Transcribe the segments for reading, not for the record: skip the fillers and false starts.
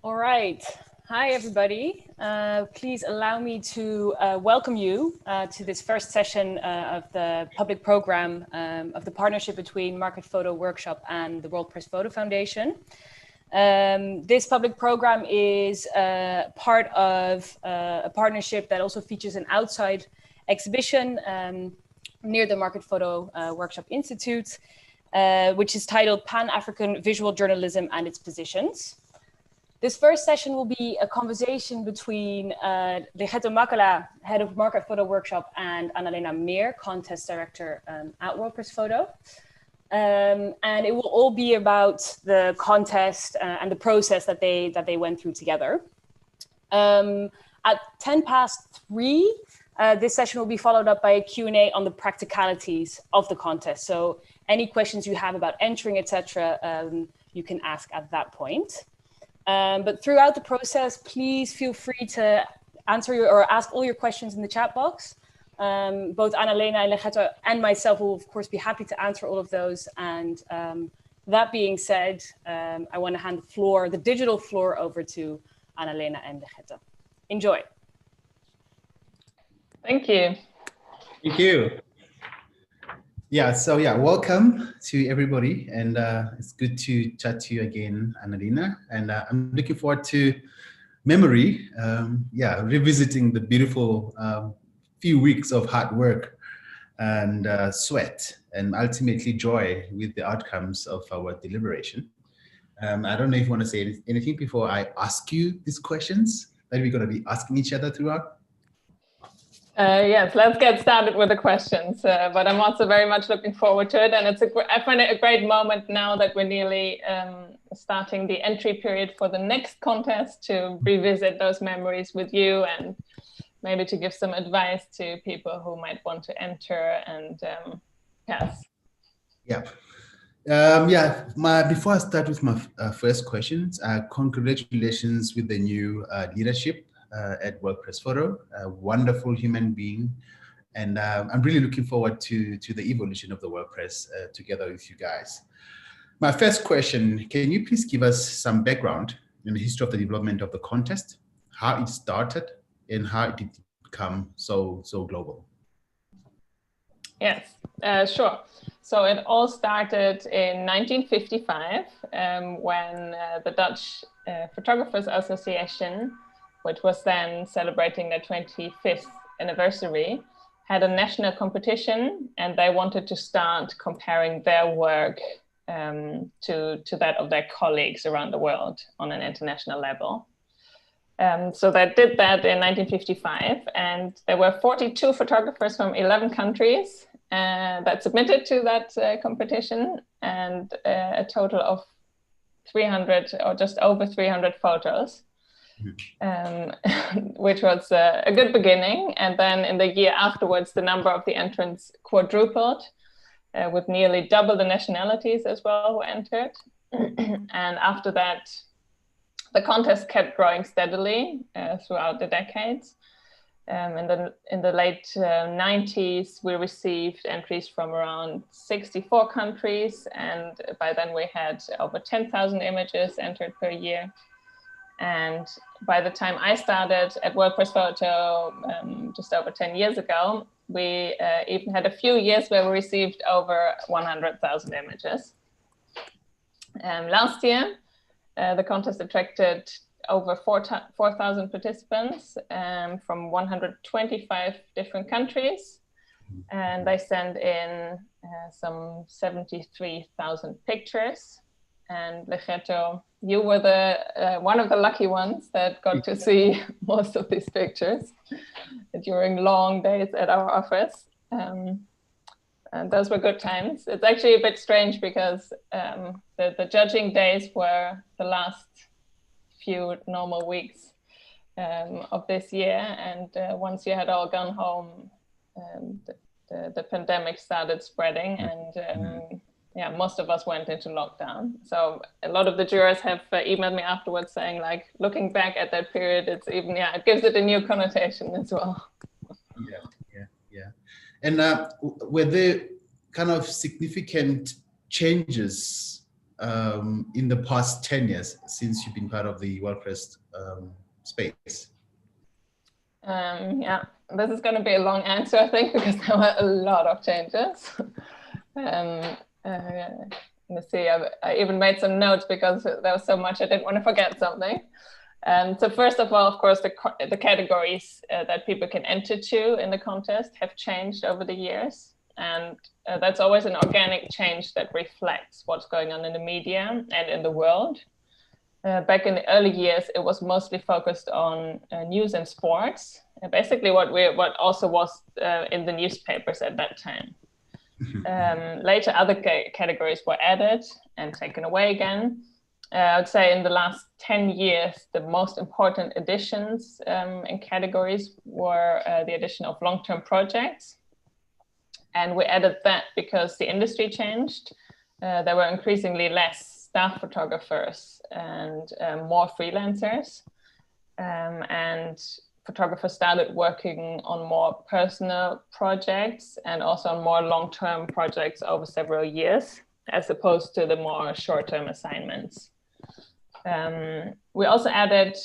All right. Hi, everybody. Please allow me to welcome you to this first session of the public program of the partnership between Market Photo Workshop and the World Press Photo Foundation. This public program is part of a partnership that also features an outside exhibition near the Market Photo Workshop Institute, which is titled Pan-African Visual Journalism and Its Positions. This first session will be a conversation between Legeto Makala, head of Market Photo Workshop, and Annalena Meer, contest director at World Press Photo. And it will all be about the contest and the process that they went through together. At 3:10, this session will be followed up by a Q&A on the practicalities of the contest. So any questions you have about entering, etc., you can ask at that point. But throughout the process, please feel free to answer or ask all your questions in the chat box. Both Annalena and Legeto and myself will, of course, be happy to answer all of those. And that being said, I want to hand the digital floor over to Annalena and Legeto. Enjoy. Thank you. Thank you. Welcome to everybody, and it's good to chat to you again, Annalena. And I'm looking forward to memory, revisiting the beautiful few weeks of hard work and sweat, and ultimately joy with the outcomes of our deliberation. I don't know if you want to say anything before I ask you these questions that we're going to be asking each other throughout. Yes, let's get started with the questions. But I'm also very much looking forward to it. And I find it a great moment now that we're nearly starting the entry period for the next contest to revisit those memories with you and maybe to give some advice to people who might want to enter. And yes. Before I start with my first questions, congratulations with the new leadership at World Press Photo, a wonderful human being. And I'm really looking forward to the evolution of the World Press together with you guys. My first question, can you please give us some background in the history of the development of the contest, how it started and how it did become so global? Yes, sure. So it all started in 1955 when the Dutch Photographers Association, which was then celebrating their 25th anniversary, had a national competition, and they wanted to start comparing their work to that of their colleagues around the world on an international level. So they did that in 1955, and there were 42 photographers from 11 countries that submitted to that competition, and a total of 300 or just over 300 photos. Which was a good beginning. And then in the year afterwards, the number of the entrants quadrupled, with nearly double the nationalities as well who entered. And after that, the contest kept growing steadily throughout the decades. In the late 90s, we received entries from around 64 countries. And by then we had over 10,000 images entered per year. And by the time I started at World Press Photo just over 10 years ago, we even had a few years where we received over 100,000 images. Last year, the contest attracted over 4,000 participants from 125 different countries. And they sent in some 73,000 pictures. And Legeto, you were one of the lucky ones that got to see most of these pictures during long days at our office. And those were good times. It's actually a bit strange because the judging days were the last few normal weeks of this year. And once you had all gone home, the pandemic started spreading, and most of us went into lockdown. So a lot of the jurors have emailed me afterwards saying, like, looking back at that period, it's even, it gives it a new connotation as well. Yeah. And were there kind of significant changes in the past 10 years since you've been part of the WordPress space? Yeah, this is going to be a long answer, I think, because there were a lot of changes. Let me see, I even made some notes because there was so much I didn't want to forget something. So first of all, of course, the categories that people can enter to in the contest have changed over the years. And that's always an organic change that reflects what's going on in the media and in the world. Back in the early years, it was mostly focused on news and sports, basically what also was in the newspapers at that time. Later, other categories were added and taken away again. I would say in the last 10 years, the most important additions in categories were the addition of long-term projects. And we added that because the industry changed. There were increasingly less staff photographers and more freelancers. And photographers started working on more personal projects and also on more long-term projects over several years, as opposed to the more short-term assignments. We also added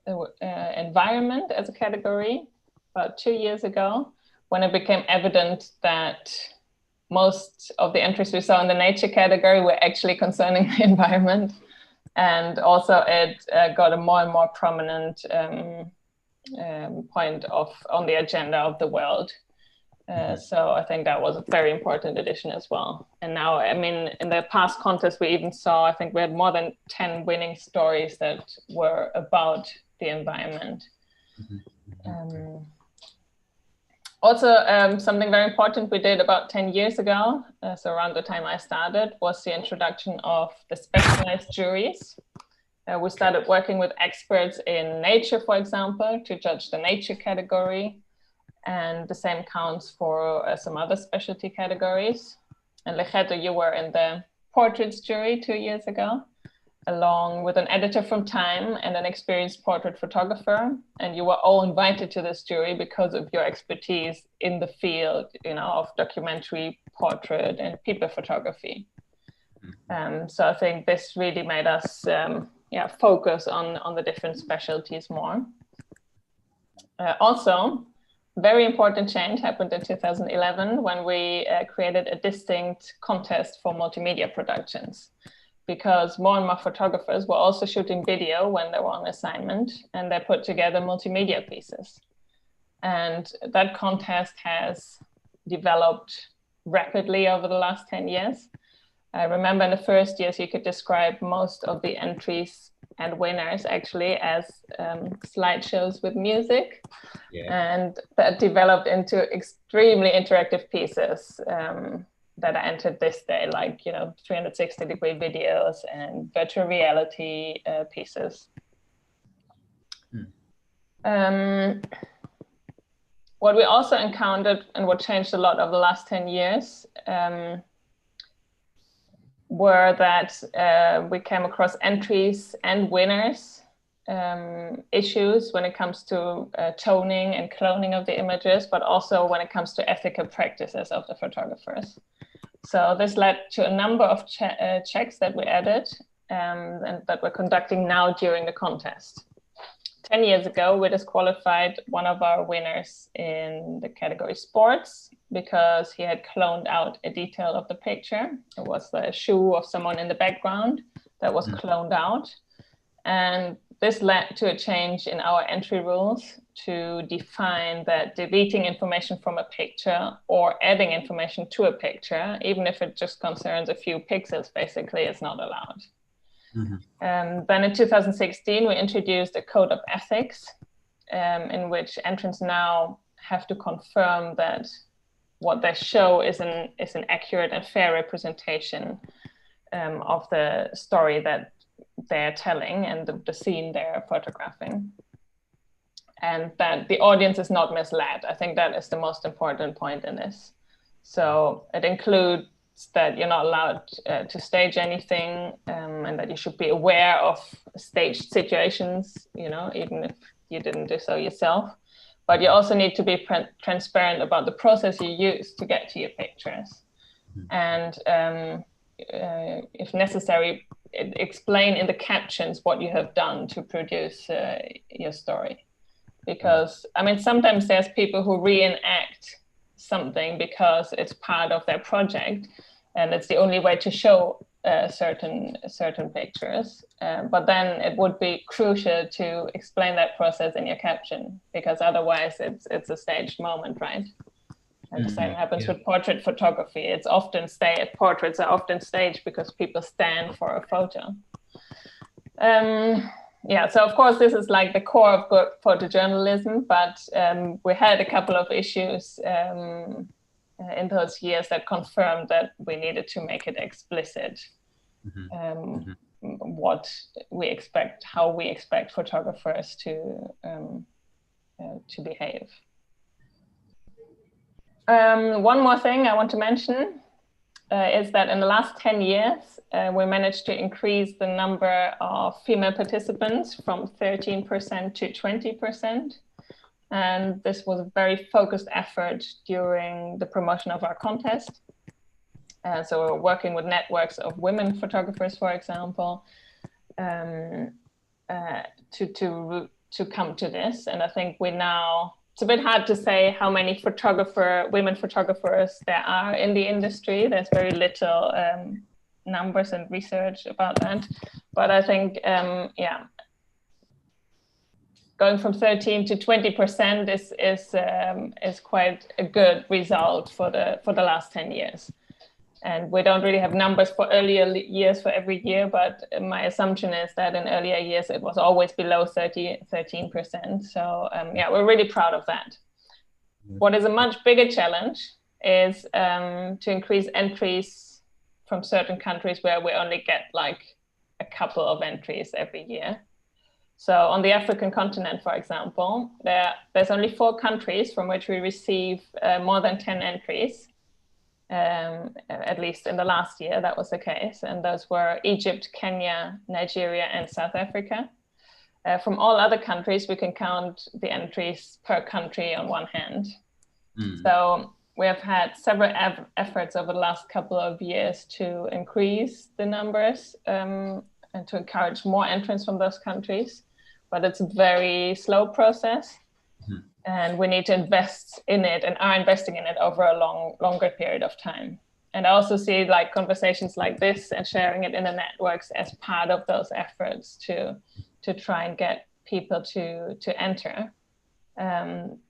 environment as a category about 2 years ago, when it became evident that most of the entries we saw in the nature category were actually concerning the environment. And also it got a more and more prominent point on the agenda of the world. So I think that was a very important addition as well. And now, I mean, in the past contest, we even saw, I think we had more than 10 winning stories that were about the environment. Also, something very important we did about 10 years ago, so around the time I started, was the introduction of the specialized juries. We started working with experts in nature, for example, to judge the nature category. And the same counts for some other specialty categories. And Legeto, you were in the portraits jury 2 years ago, along with an editor from Time and an experienced portrait photographer. And you were all invited to this jury because of your expertise in the field, you know, of documentary, portrait, and people photography. So I think this really made us focus on the different specialties more. Also, very important change happened in 2011 when we created a distinct contest for multimedia productions, because more and more photographers were also shooting video when they were on assignment, and they put together multimedia pieces. And that contest has developed rapidly over the last 10 years. I remember in the first years, you could describe most of the entries and winners actually as slideshows with music. And that developed into extremely interactive pieces that are entered this day, like, you know, 360-degree videos and virtual reality pieces. What we also encountered and what changed a lot over the last 10 years were that we came across entries and winners issues when it comes to toning and cloning of the images, but also when it comes to ethical practices of the photographers. So this led to a number of checks that we added and that we're conducting now during the contest. 10 years ago, we disqualified one of our winners in the category sports because he had cloned out a detail of the picture. It was the shoe of someone in the background that was cloned out. And this led to a change in our entry rules to define that deleting information from a picture or adding information to a picture, even if it just concerns a few pixels, basically, is not allowed. Then in 2016, we introduced a code of ethics in which entrants now have to confirm that what they show is an accurate and fair representation of the story that they're telling and the scene they're photographing. And that the audience is not misled. I think that is the most important point in this. So it includes that you're not allowed to stage anything and that you should be aware of staged situations, you know, even if you didn't do so yourself. But you also need to be transparent about the process you use to get to your pictures. And if necessary, explain in the captions what you have done to produce your story. Because, I mean, sometimes there's people who reenact something because it's part of their project and it's the only way to show certain pictures. But then it would be crucial to explain that process in your caption, because otherwise it's a staged moment, right? And the same happens with portrait photography. It's often portraits are often staged because people stand for a photo. So of course this is like the core of good photojournalism, but we had a couple of issues in those years that confirmed that we needed to make it explicit what we expect, how we expect photographers to behave. One more thing I want to mention is that in the last 10 years, we managed to increase the number of female participants from 13% to 20%. And this was a very focused effort during the promotion of our contest. So we're working with networks of women photographers, for example, to come to this. And I think it's a bit hard to say how many women photographers there are in the industry. There's very little numbers and research about that. But I think, going from 13 to 20% is quite a good result for the last 10 years. And we don't really have numbers for earlier years for every year, but my assumption is that in earlier years, it was always below 13%. So we're really proud of that. What is a much bigger challenge is to increase entries from certain countries where we only get like a couple of entries every year. So on the African continent, for example, there's only 4 countries from which we receive more than 10 entries. At least in the last year, that was the case. And those were Egypt, Kenya, Nigeria, and South Africa. From all other countries, we can count the entries per country on one hand. So we have had several efforts over the last couple of years to increase the numbers and to encourage more entrants from those countries. But it's a very slow process. And we need to invest in it and are investing in it over a longer period of time. And I also see like conversations like this and sharing it in the networks as part of those efforts to try and get people to enter.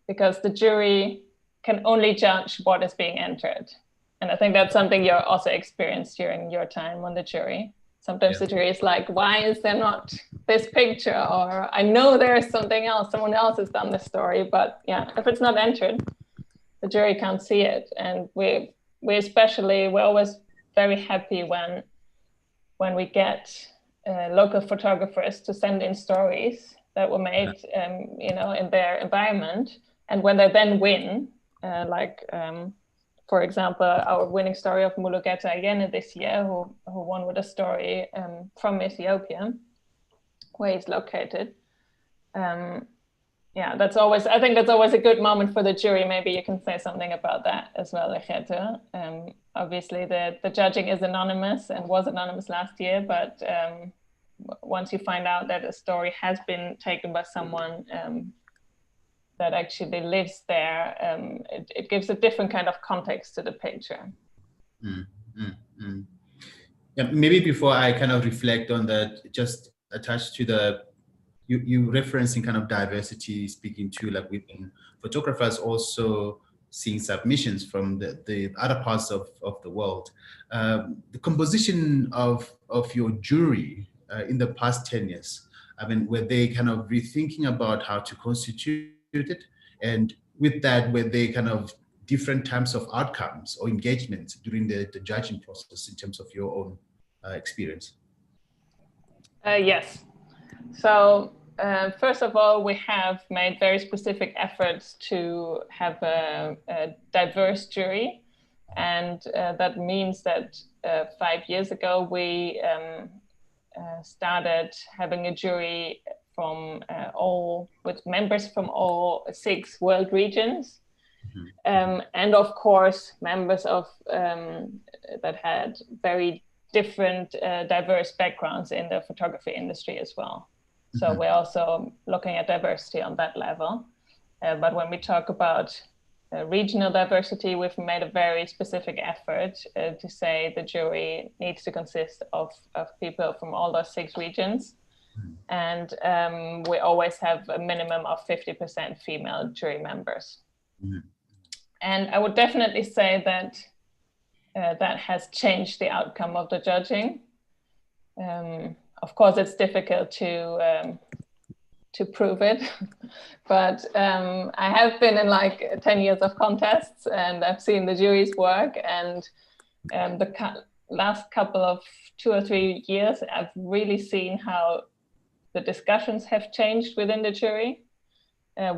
Because the jury can only judge what is being entered. And I think that's something you also experienced during your time on the jury. Sometimes the jury is like, why is there not this picture? Or I know there's something else, someone else has done this story, but if it's not entered, the jury can't see it. And we're always very happy when we get local photographers to send in stories that were made, in their environment. And when they then win, for example, our winning story of Mulugeta Ayene this year, who won with a story from Ethiopia, where he's located. I think that's always a good moment for the jury. Maybe you can say something about that as well, Echete. Obviously, the judging is anonymous and was anonymous last year, but once you find out that a story has been taken by someone that actually lives there, it gives a different kind of context to the picture. Yeah, maybe before I kind of reflect on that, just attached to you referencing kind of diversity, speaking to like women photographers also seeing submissions from the other parts of the world. The composition of your jury in the past 10 years, I mean, were they kind of rethinking about how to constitute it? And with that, were they kind of different types of outcomes or engagements during the judging process in terms of your own experience? Yes. So first of all, we have made very specific efforts to have a diverse jury. And that means that 5 years ago, we started having a jury with members from all 6 world regions. And of course, members of that had very different diverse backgrounds in the photography industry as well. So we're also looking at diversity on that level. But when we talk about regional diversity, we've made a very specific effort to say the jury needs to consist of people from all those 6 regions. And we always have a minimum of 50% female jury members. And I would definitely say that that has changed the outcome of the judging. Of course, it's difficult to prove it, but I have been in like 10 years of contests, and I've seen the juries work. And the last couple of 2 or 3 years, I've really seen how the discussions have changed within the jury.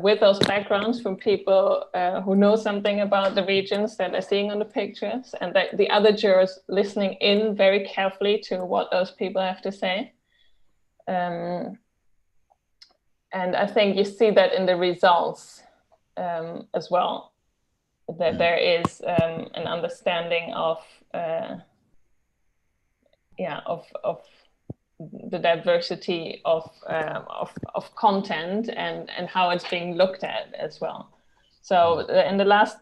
With those backgrounds from people who know something about the regions that they're seeing on the pictures, and the other jurors listening in very carefully to what those people have to say. And I think you see that in the results as well, that there is an understanding of the diversity of content and how it's being looked at as well. So in the last,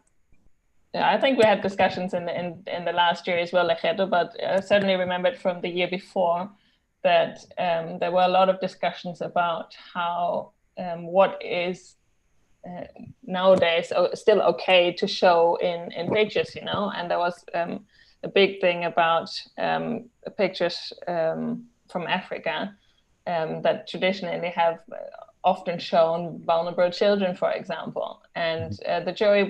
I think we had discussions in the last year as well, but I certainly remembered from the year before that there were a lot of discussions about how what is nowadays still okay to show in pictures, and there was a big thing about pictures from Africa that traditionally have often shown vulnerable children, for example. And the jury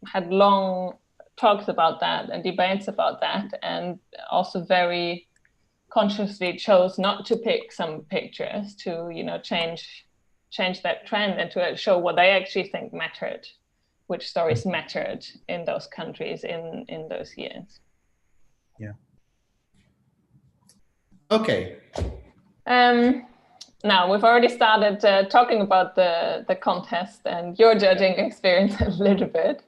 had long talks about that and debates about that, and also very consciously chose not to pick some pictures to, change that trend and to show what they actually think mattered, which stories mattered in those countries in those years. Yeah. Okay. Now we've already started talking about the contest and your judging experience a little bit.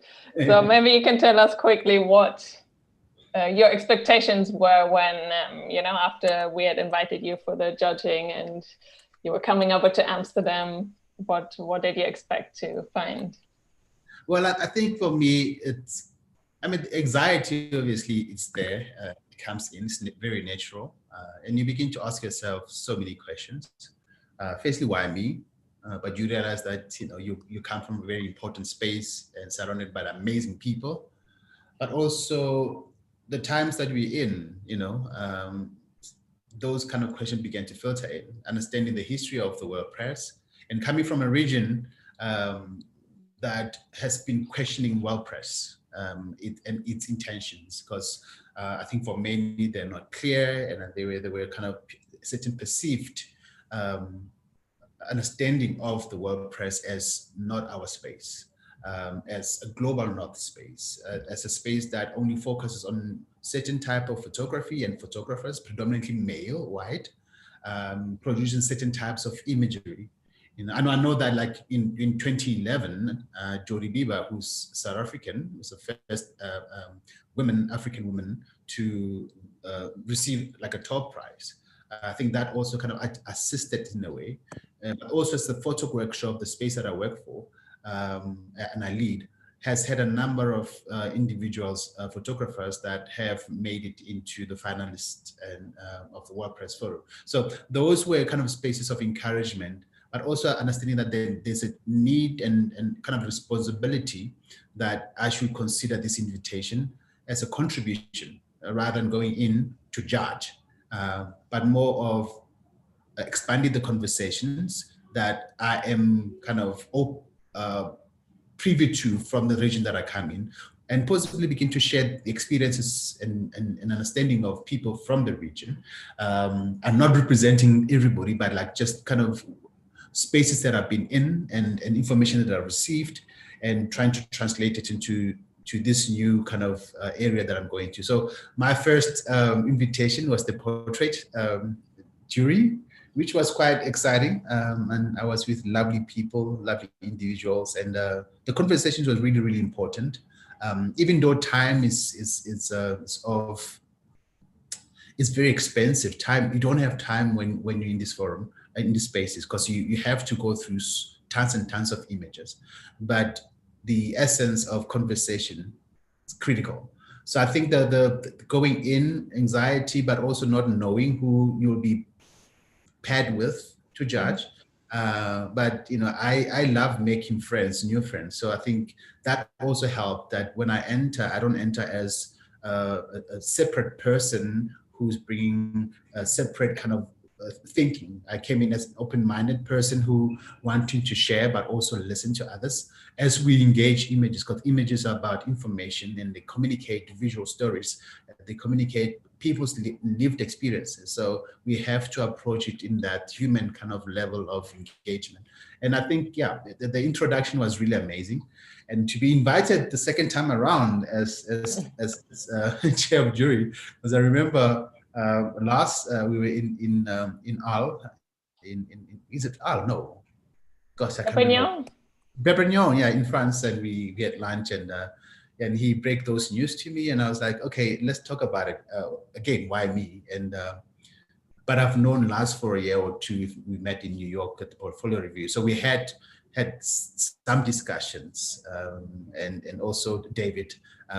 So maybe you can tell us quickly what your expectations were when, after we had invited you for the judging and you were coming over to Amsterdam. What did you expect to find? Well, I think for me, anxiety, obviously, it's there. It comes in, it's very natural. And you begin to ask yourself so many questions. Firstly, why me? But you realize that, you come from a very important space and surrounded by amazing people. But also the times that we're in, those kind of questions began to filter in, understanding the history of the world press and coming from a region that has been questioning world press and its intentions, because I think for many they're not clear, and they were kind of certain perceived understanding of the world press as not our space, as a global north space, as a space that only focuses on certain type of photography and photographers, predominantly male, white, producing certain types of imagery. And I know that, like in 2011, Jodie Bieber, who's South African, was the first African woman to receive like a top prize. I think that also kind of assisted in a way. But also as the photo workshop, the space that I work for and I lead, has had a number of individuals, photographers that have made it into the finalists of the World Press Forum. So those were kind of spaces of encouragement, but also understanding that there's a need and kind of responsibility that I should consider this invitation as a contribution rather than going in to judge, but more of expanding the conversations that I am kind of privy to from the region that I come in, and possibly begin to share the experiences and understanding of people from the region. I'm not representing everybody, but like just kind of spaces that I've been in and information that I've received, and trying to translate it into this new kind of area that I'm going to. So my first invitation was the portrait jury, which was quite exciting. And I was with lovely people, lovely individuals, and the conversations was really, really important. Even though time is it's very expensive. Time, you don't have time when you're in this forum, in these spaces, because you have to go through tons and tons of images. But the essence of conversation is critical. So I think that the going in anxiety, but also not knowing who you'll be paired with to judge. But I love making friends, new friends. So I think that also helped, that when I enter, I don't enter as a separate person who's bringing a separate kind of thinking. I came in as an open-minded person who wanted to share, but also listen to others as we engage images, because images are about information and they communicate visual stories. They communicate people's lived experiences. So we have to approach it in that human kind of level of engagement. And I think, yeah, the introduction was really amazing. And to be invited the second time around as chair of jury, because I remember last we were in Al, is it Al? No, gosh, I can't remember. Beperignan, yeah, in France, and we had lunch, and he break those news to me, and I was like, okay, let's talk about it again. Why me? And but I've known Lars for a year or two. We met in New York at the portfolio review, so we had some discussions, and also David,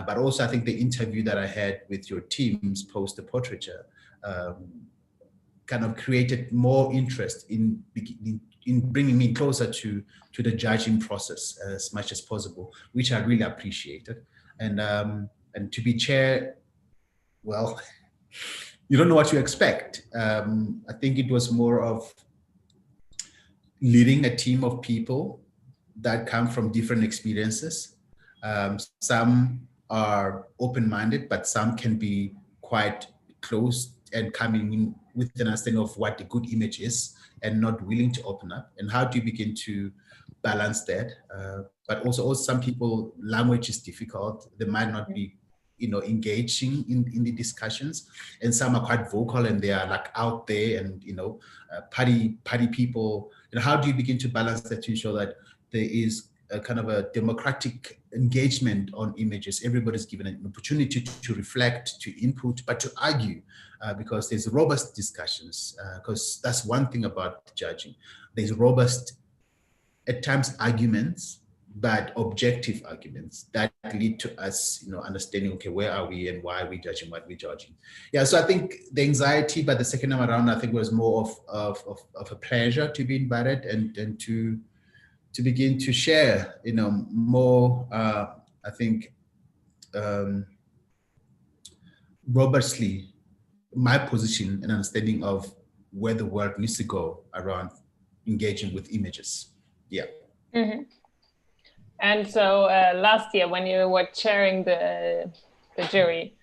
but also I think the interview that I had with your teams post the portraiture kind of created more interest in bringing me closer to the judging process as much as possible, which I really appreciated. And to be chair, well, you don't know what you expect. I think it was more of leading a team of people that come from different experiences. Some are open-minded, but some can be quite closed and coming in with an understanding of what a good image is and not willing to open up. And how do you begin to balance that? But also some people, language is difficult. They might not be engaging in the discussions, and some are quite vocal and they are like out there and party people. How do you begin to balance that to ensure that there is a kind of a democratic engagement on images? Everybody's given an opportunity to reflect, to input, but to argue, because there's robust discussions, because that's one thing about judging. There's robust, at times, arguments, but objective arguments that lead to us, understanding, okay, where are we and why are we judging what we're judging? Yeah, so I think the anxiety, but the second time around, I think was more of a pleasure to be invited and to begin to share, more, I think, robustly my position and understanding of where the world needs to go around engaging with images. Yeah. Mm-hmm. And so last year, when you were chairing the jury,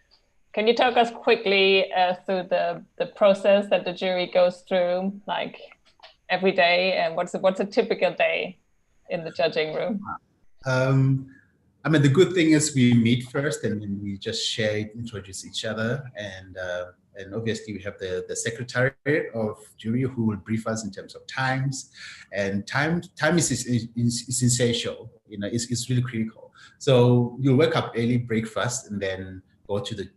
can you talk us quickly through the process that the jury goes through, like every day, and what's a typical day in the judging room? I mean, the good thing is we meet first and then we just share, introduce each other, and obviously we have the secretariat of jury who will brief us in terms of times, and time is essential. It's really critical. So you'll wake up early, breakfast, and then go to the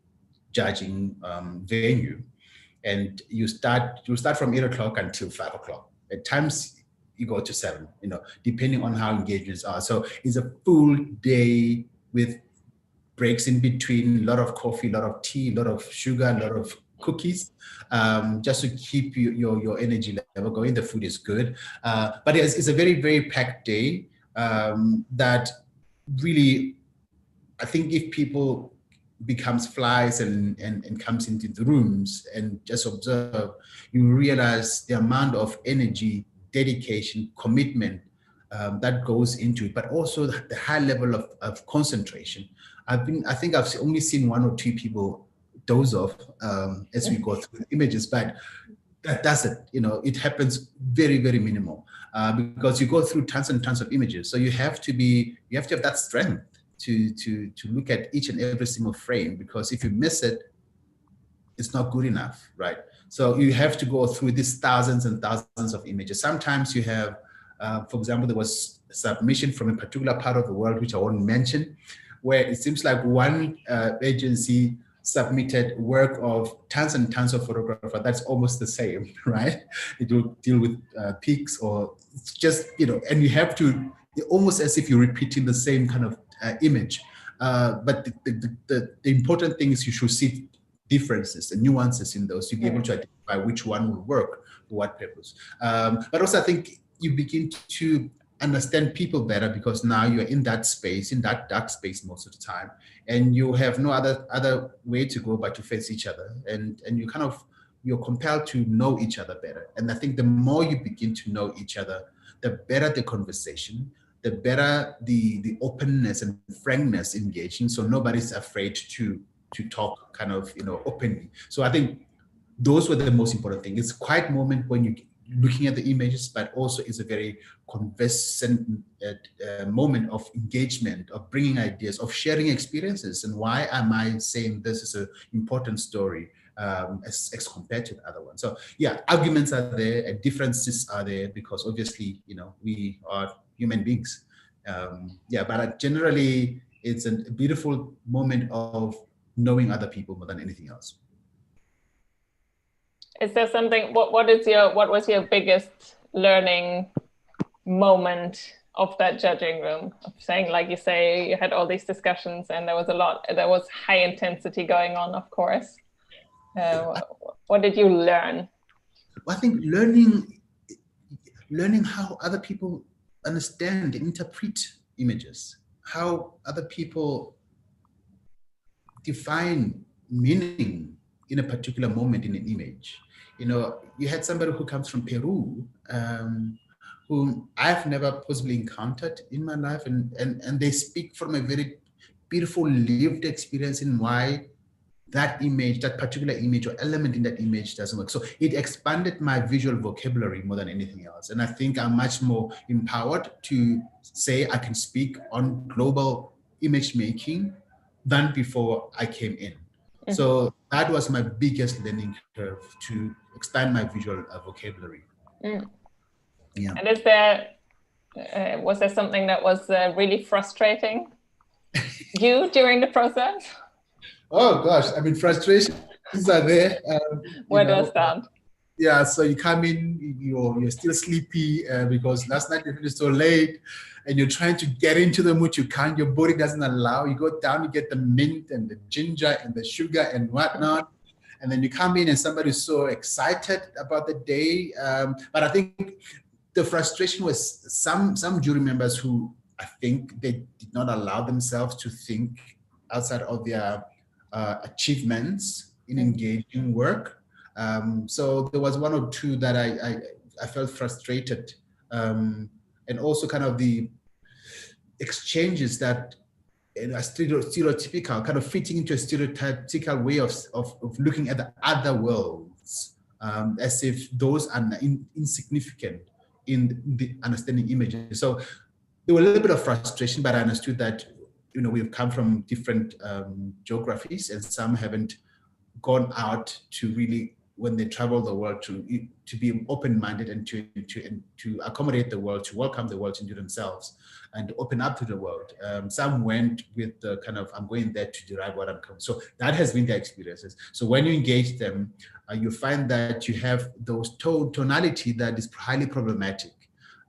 judging venue, and you'll start from 8 o'clock until 5 o'clock. At times you go to 7, depending on how engagements are. So it's a full day with breaks in between, a lot of coffee, a lot of tea, a lot of sugar, a lot of cookies, just to keep your energy level going. The food is good. But it's a very, very packed day that really, I think if people becomes flies and comes into the rooms and just observe, you realize the amount of energy, dedication, commitment that goes into it, but also the high level of concentration. I think I've only seen 1 or 2 people doze off as we go through the images, but that's it. It happens very, very minimal because you go through tons and tons of images. So you have to have that strength to look at each and every single frame, because if you miss it, it's not good enough, right? So you have to go through these thousands and thousands of images. Sometimes you have, for example, there was a submission from a particular part of the world, which I won't mention, where it seems like one agency submitted work of tons and tons of photographers, that's almost the same, right? It will deal with peaks, or it's just, and you have to, almost as if you're repeating the same kind of image. But the important thing is you should see differences and nuances in those to be able to identify which one will work for what purpose. But also I think you begin to understand people better, because now you're in that space, in that dark space most of the time, and you have no other way to go but to face each other, and you're compelled to know each other better. And I think the more you begin to know each other, the better the conversation, the better the openness and frankness engaging, so nobody's afraid to talk openly. So I think those were the most important thing. It's a quiet moment when you're looking at the images, but also it's a very conversant moment of engagement, of bringing ideas, of sharing experiences. And why am I saying this is an important story as compared to the other one? So yeah, arguments are there and differences are there, because obviously, we are human beings. But generally, it's a beautiful moment of knowing other people more than anything else. Is there something, what was your biggest learning moment of that judging room? Of saying, like you say, you had all these discussions and there was high intensity going on, of course. What did you learn? I think learning how other people understand and interpret images, how other people define meaning in a particular moment in an image. You had somebody who comes from Peru, whom I've never possibly encountered in my life, and they speak from a very beautiful lived experience in why that image, that particular image or element in that image doesn't work. So it expanded my visual vocabulary more than anything else. And I think I'm much more empowered to say I can speak on global image making than before I came in. Mm-hmm. So that was my biggest learning curve, to expand my visual vocabulary. Mm. Yeah. And was there something that was really frustrating you during the process? Oh gosh, I mean, frustrations are there. Where do I stand? Yeah, so you come in, you're still sleepy because last night you finished so late, and you're trying to get into the mood. You can't. Your body doesn't allow. You go down, you get the mint and the ginger and the sugar and whatnot, and then you come in and somebody's so excited about the day. But I think the frustration was some jury members who I think they did not allow themselves to think outside of their achievements in engaging work. So there was one or two that I felt frustrated, and also kind of the exchanges that in a stereotypical, kind of fitting into a stereotypical way of looking at the other worlds, as if those are insignificant in the understanding images. So there was a little bit of frustration, but I understood that we've come from different geographies, and some haven't gone out to really, when they travel the world, to be open-minded and to accommodate the world, to welcome the world into themselves and to open up to the world. Some went with the kind of, I'm going there to derive what I'm coming. So that has been their experiences. So when you engage them, you find that you have those tonality that is highly problematic.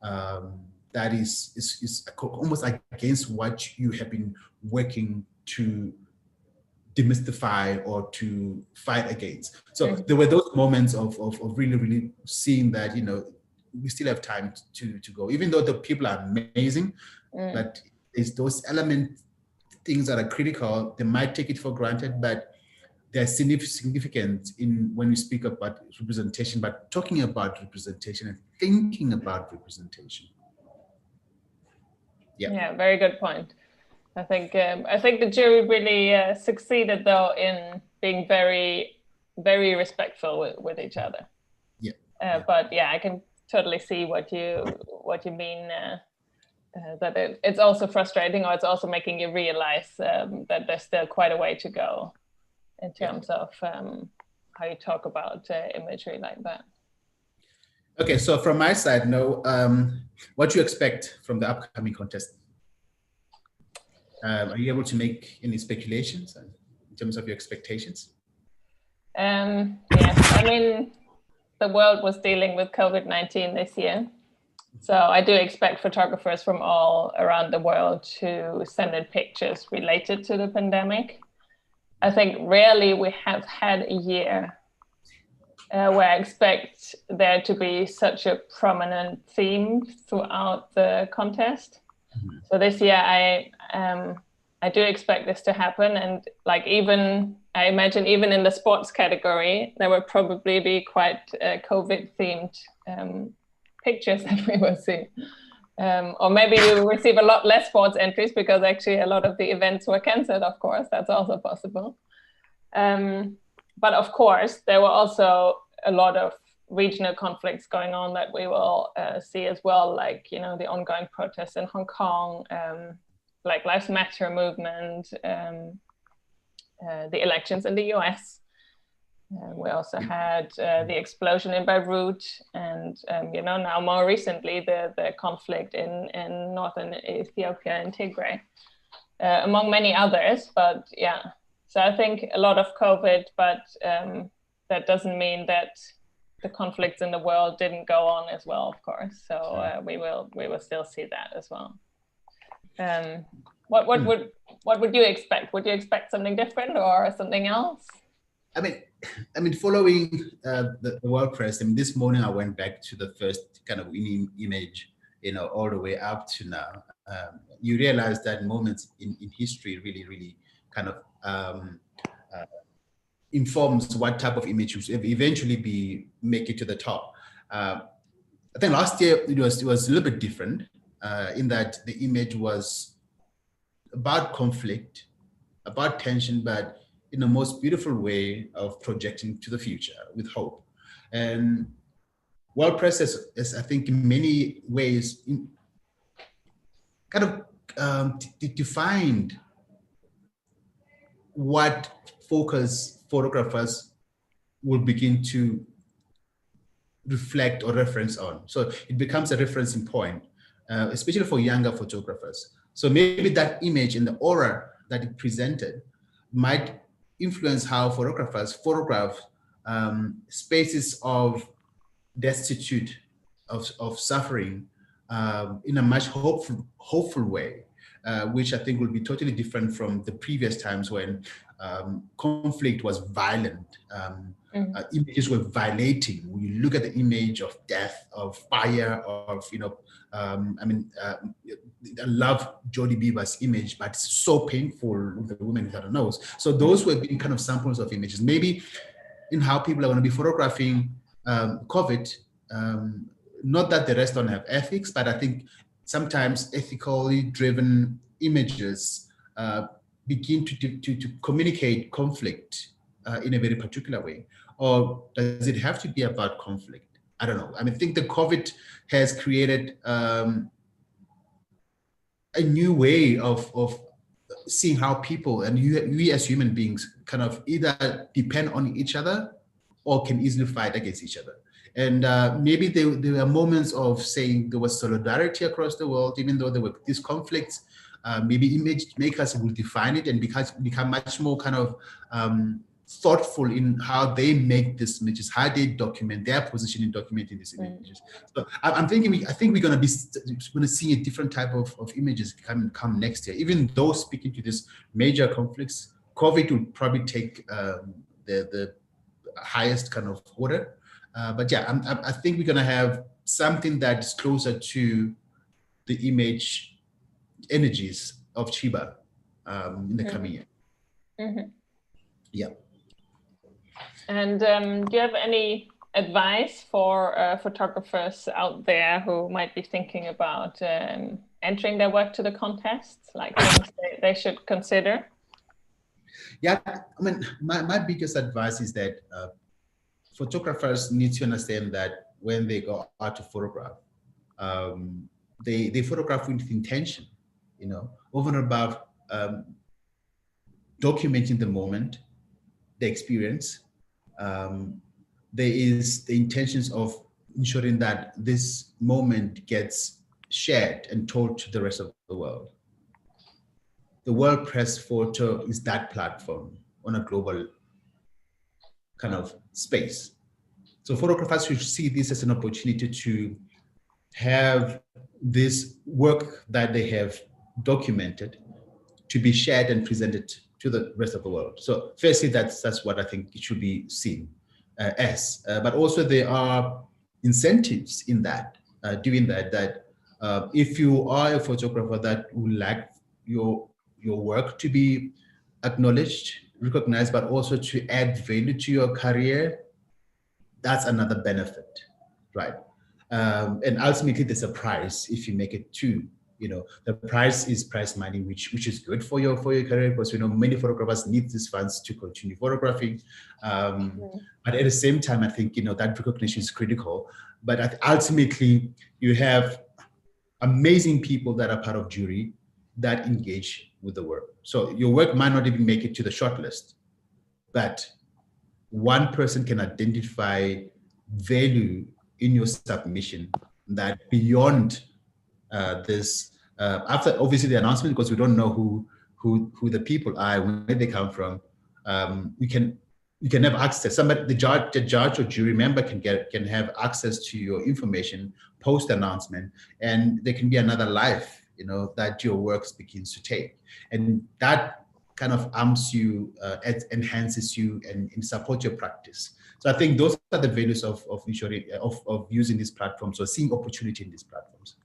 That is almost against what you have been working to demystify or to fight against. So there were those moments of really, really seeing that, we still have time to go, even though the people are amazing, but it's those things that are critical. They might take it for granted, but they're significant when we speak about representation, but talking about representation and thinking about representation. Yeah, very good point. I think the jury really succeeded, though, in being very, very respectful with each other. Yeah. But yeah, I can totally see what you mean. That it's also frustrating, or it's also making you realize that there's still quite a way to go in terms of how you talk about imagery like that. Okay, so from my side, what do you expect from the upcoming contest? Are you able to make any speculations in terms of your expectations? Yes, I mean, the world was dealing with COVID-19 this year. So I do expect photographers from all around the world to send in pictures related to the pandemic. I think rarely we have had a year where I expect there to be such a prominent theme throughout the contest. Mm-hmm. So this year I do expect this to happen, and like I imagine even in the sports category there will probably be quite COVID themed pictures that we will see. Or maybe we will receive a lot less sports entries because actually a lot of the events were cancelled, of course, that's also possible. But of course, there were also a lot of regional conflicts going on that we will see as well, like, you know, the ongoing protests in Hong Kong, Black Lives Matter movement, the elections in the US. We also had the explosion in Beirut, and you know, now more recently the conflict in northern Ethiopia in Tigray, among many others. But yeah, so I think a lot of COVID, but that doesn't mean that the conflicts in the world didn't go on as well, of course. So we will still see that as well. What would you expect? Would you expect something different or something else? I mean, following the World Press, I mean, this morning I went back to the first kind of winning image, you know, all the way up to now. You realize that moments in history really kind of informs what type of image will eventually make it to the top. I think last year it was a little bit different in that the image was about conflict, about tension, but in the most beautiful way of projecting to the future with hope. And World Press is I think, in many ways, kind of defined what focus photographers will begin to reflect or reference on. So it becomes a referencing point, especially for younger photographers. So maybe that image and the aura that it presented might influence how photographers photograph spaces of destitute, of suffering, in a much hopeful way, which I think will be totally different from the previous times when conflict was violent. Images were violating. When you look at the image of death, of fire, of, you know, I love Jodie Beaver's image, but it's so painful with the woman without a nose. So those were being kind of samples of images. Maybe in how people are going to be photographing COVID, not that the rest don't have ethics, but I think sometimes ethically driven images begin to communicate conflict in a very particular way. Or does it have to be about conflict? I don't know. I mean, I think the COVID has created a new way of seeing how people and we as human beings kind of either depend on each other or can easily fight against each other. And maybe there were moments of saying there was solidarity across the world, even though there were these conflicts. Maybe image makers will define it and become much more kind of thoughtful in how they make these images, how they document their position in documenting these images. So I'm thinking, I think we're going to see a different type of images come next year. Even though speaking to these major conflicts, COVID will probably take the highest kind of order. But yeah, I think we're going to have something that is closer to the image energies of Chiba in the coming year. Yeah. And do you have any advice for photographers out there who might be thinking about entering their work to the contest, like things they should consider? Yeah, I mean, my biggest advice is that photographers need to understand that when they go out to photograph, they photograph with intention, you know, over and above documenting the moment, the experience. There is the intentions of ensuring that this moment gets shared and told to the rest of the world. The World Press photo is that platform. on a global kind of space. So photographers should see this as an opportunity to have this work that they have documented to be shared and presented to the rest of the world. So firstly, that's what I think it should be seen as. But also there are incentives in that, doing that if you are a photographer that would like your work to be acknowledged, recognized, but also to add value to your career, that's another benefit, right? And ultimately, there's a price if you make it too. The price is prize money, which is good for your career, because many photographers need these funds to continue photographing. But at the same time, I think that recognition is critical. But ultimately, you have amazing people that are part of jury that engage with the work. So your work might not even make it to the shortlist, but one person can identify value in your submission that beyond this, after obviously the announcement, because we don't know who the people are, where they come from. You can have access. Somebody, the judge or jury member can have access to your information post announcement, and there can be another life, that your works begins to take, and that kind of arms you, enhances you, and support your practice. So I think those are the values of using these platforms, or seeing opportunity in these platforms.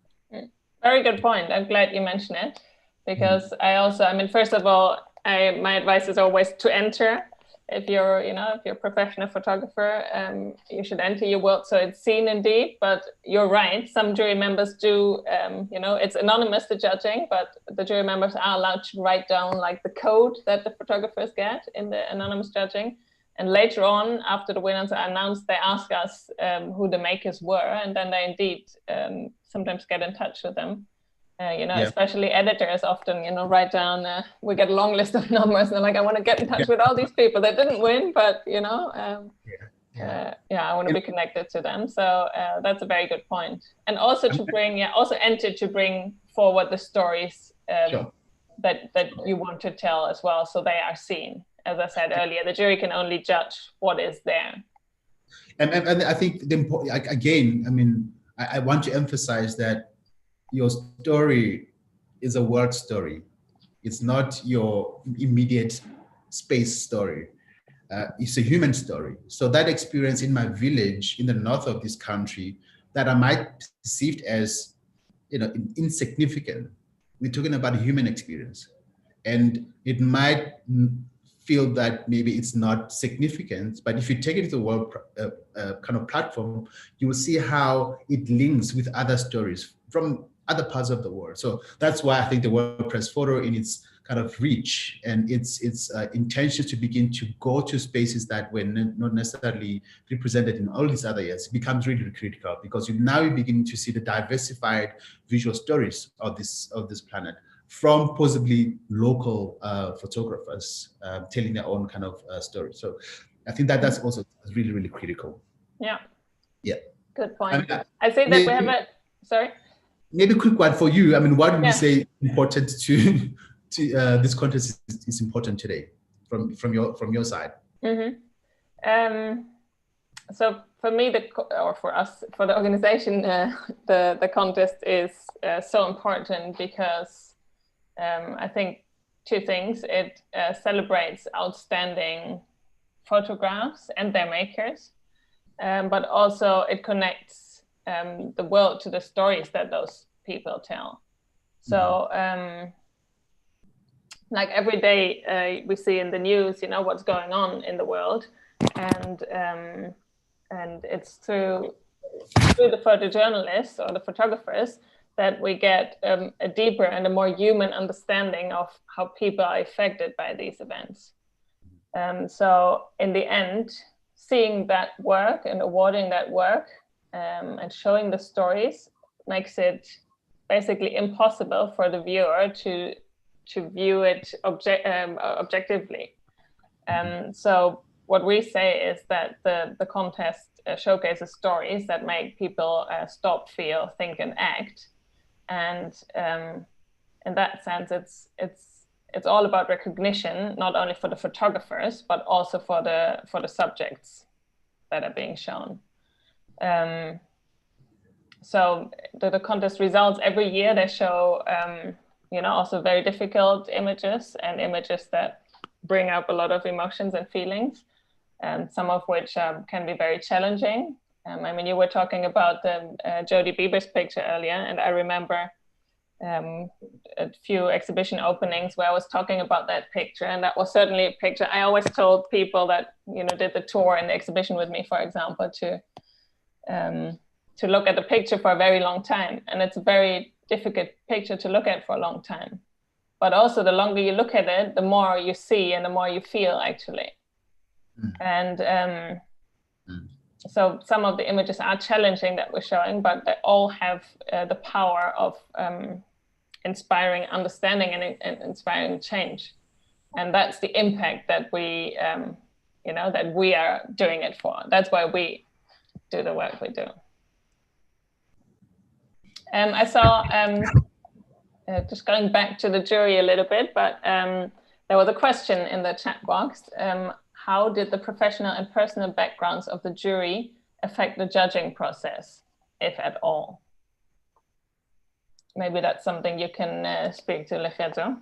Very good point. I'm glad you mentioned it, because first of all, my advice is always to enter. If you're a professional photographer, you should enter your work so it's seen indeed. But you're right, some jury members do, it's anonymous, the judging, but the jury members are allowed to write down like the code that the photographers get in the anonymous judging. And later on, after the winners are announced, they ask us who the makers were, and then they indeed sometimes get in touch with them. Especially editors often, write down, we get a long list of numbers, and they're like, I want to get in touch with all these people that didn't win, but, I want to be connected to them. So that's a very good point. And also to bring, to bring forward the stories that you want to tell as well, so they are seen. As I said earlier, the jury can only judge what is there. And I think, I want to emphasize that your story is a world story. It's not your immediate space story. It's a human story. So that experience in my village in the north of this country that I might perceive as, insignificant, we're talking about a human experience. And it might feel that maybe it's not significant, but if you take it to the world kind of platform, you will see how it links with other stories from other parts of the world. So that's why I think the WordPress photo, in its kind of reach and its intention to begin to go to spaces that were not necessarily represented in all these other years, becomes really critical, because now you're beginning to see the diversified visual stories of this planet, from possibly local photographers telling their own kind of story. So I think that's also really, really critical. Yeah. Yeah. Good point. I say that we have a, sorry? Maybe a quick one for you. What would you say important to this contest is important today from your side? Mm-hmm. So for me, for us, for the organization, the contest is so important because I think two things. It celebrates outstanding photographs and their makers, but also it connects the world to the stories that those people tell. So like every day we see in the news, what's going on in the world, and it's through the photojournalists or the photographers that we get a deeper and a more human understanding of how people are affected by these events. So in the end, seeing that work and awarding that work and showing the stories makes it basically impossible for the viewer to view it objectively. So what we say is that the contest showcases stories that make people stop, feel, think, and act. And in that sense, it's it's all about recognition, not only for the photographers, but also for the subjects that are being shown. So the contest results every year, they show, also very difficult images and images that bring up a lot of emotions and feelings, and some of which can be very challenging. You were talking about the Jodie Bieber's picture earlier, and I remember a few exhibition openings where I was talking about that picture, and that was certainly a picture. I always told people that did the tour and the exhibition with me, for example, to look at the picture for a very long time, and it's a very difficult picture to look at for a long time. But also, the longer you look at it, the more you see and the more you feel, actually. And so some of the images are challenging that we're showing, but they all have the power of inspiring understanding and inspiring change. And that's the impact that we, that we are doing it for. That's why we do the work we do. I saw, just going back to the jury a little bit, but there was a question in the chat box. How did the professional and personal backgrounds of the jury affect the judging process, if at all? Maybe that's something you can speak to, Lefiato.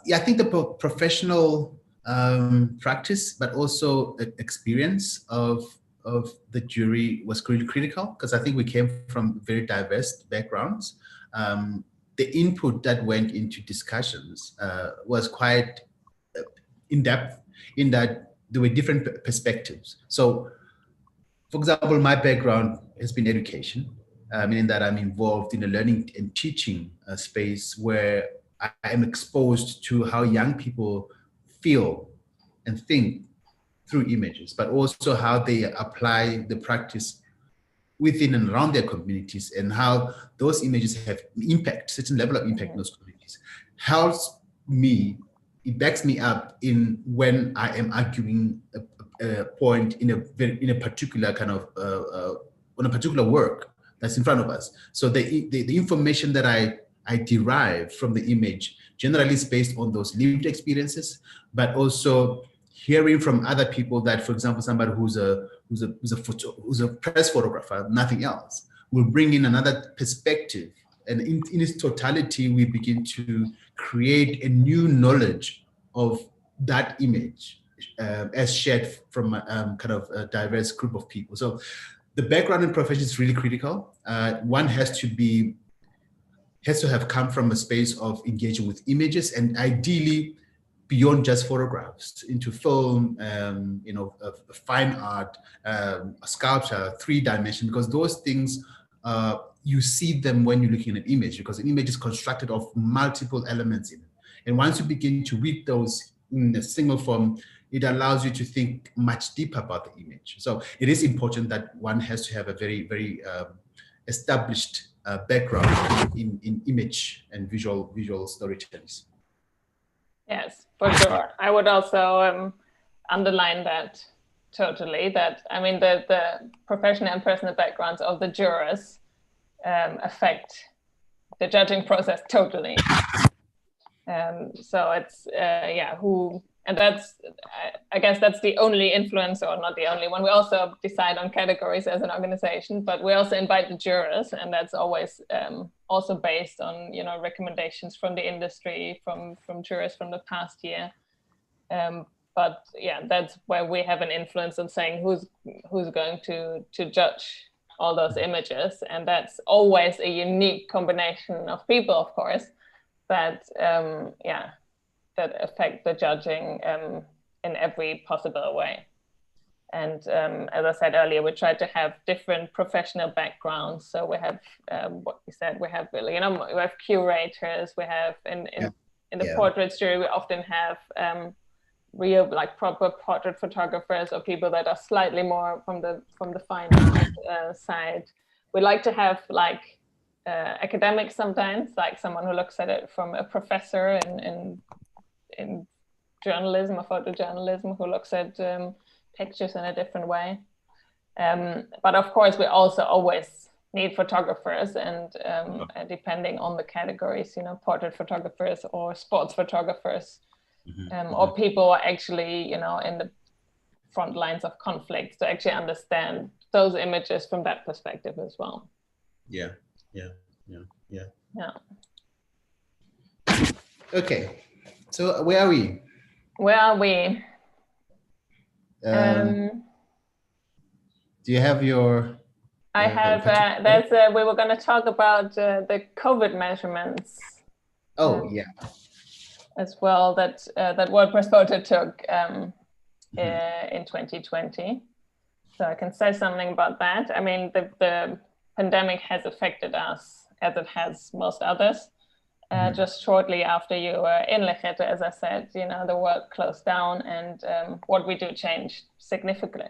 Yeah, I think the professional practice, but also experience of the jury was really critical, because I think we came from very diverse backgrounds. The input that went into discussions was quite in-depth, in that there were different perspectives. So, for example, my background has been education, meaning that I'm involved in the learning and teaching space where I am exposed to how young people feel and think through images, but also how they apply the practice within and around their communities, and how those images have impact, certain level of impact in those communities. Helps me, it backs me up in when I am arguing a point in a particular kind of on a particular work that's in front of us. So the information that I derive from the image generally is based on those lived experiences, but also hearing from other people that, for example, somebody who's a press photographer, nothing else, will bring in another perspective, and in its totality, we begin to create a new knowledge of that image as shared from kind of a diverse group of people. So the background in profession is really critical. One has to have come from a space of engaging with images, and ideally beyond just photographs, into film, fine art, sculpture, 3D, because those things, you see them when you're looking at an image, because an image is constructed of multiple elements in it. And once you begin to read those in a single form, it allows you to think much deeper about the image. So it is important that one has to have a very, very established background in image and visual storytelling. Yes, for sure. I would also underline that totally, that, I mean, the professional and personal backgrounds of the jurors affect the judging process totally. So it's, and that's, I guess that's the only influence, or not the only one. We also decide on categories as an organization, but we also invite the jurors, and that's always also based on, recommendations from the industry, from jurors from the past year. But yeah, that's where we have an influence on saying who's going to judge all those images, and that's always a unique combination of people, of course, that that affect the judging in every possible way. And as I said earlier, we try to have different professional backgrounds. So we have what you said, we have, we have curators, we have in the portraits jury, we often have real, like, proper portrait photographers, or people that are slightly more from the fine art side. We like to have, like, academics sometimes, like someone who looks at it from a professor in journalism or photojournalism, who looks at pictures in a different way. But of course, we also always need photographers, and depending on the categories, portrait photographers or sports photographers, or people who are actually, in the front lines of conflict, to actually understand those images from that perspective as well. Yeah. Okay, so where are we? Do you have your? I have. We were going to talk about the COVID measurements. Oh yeah. As well, that WordPress Photo took in 2020. So I can say something about that. I mean, the pandemic has affected us as it has most others. Just shortly after you were in Legette, as I said, the world closed down, and what we do changed significantly,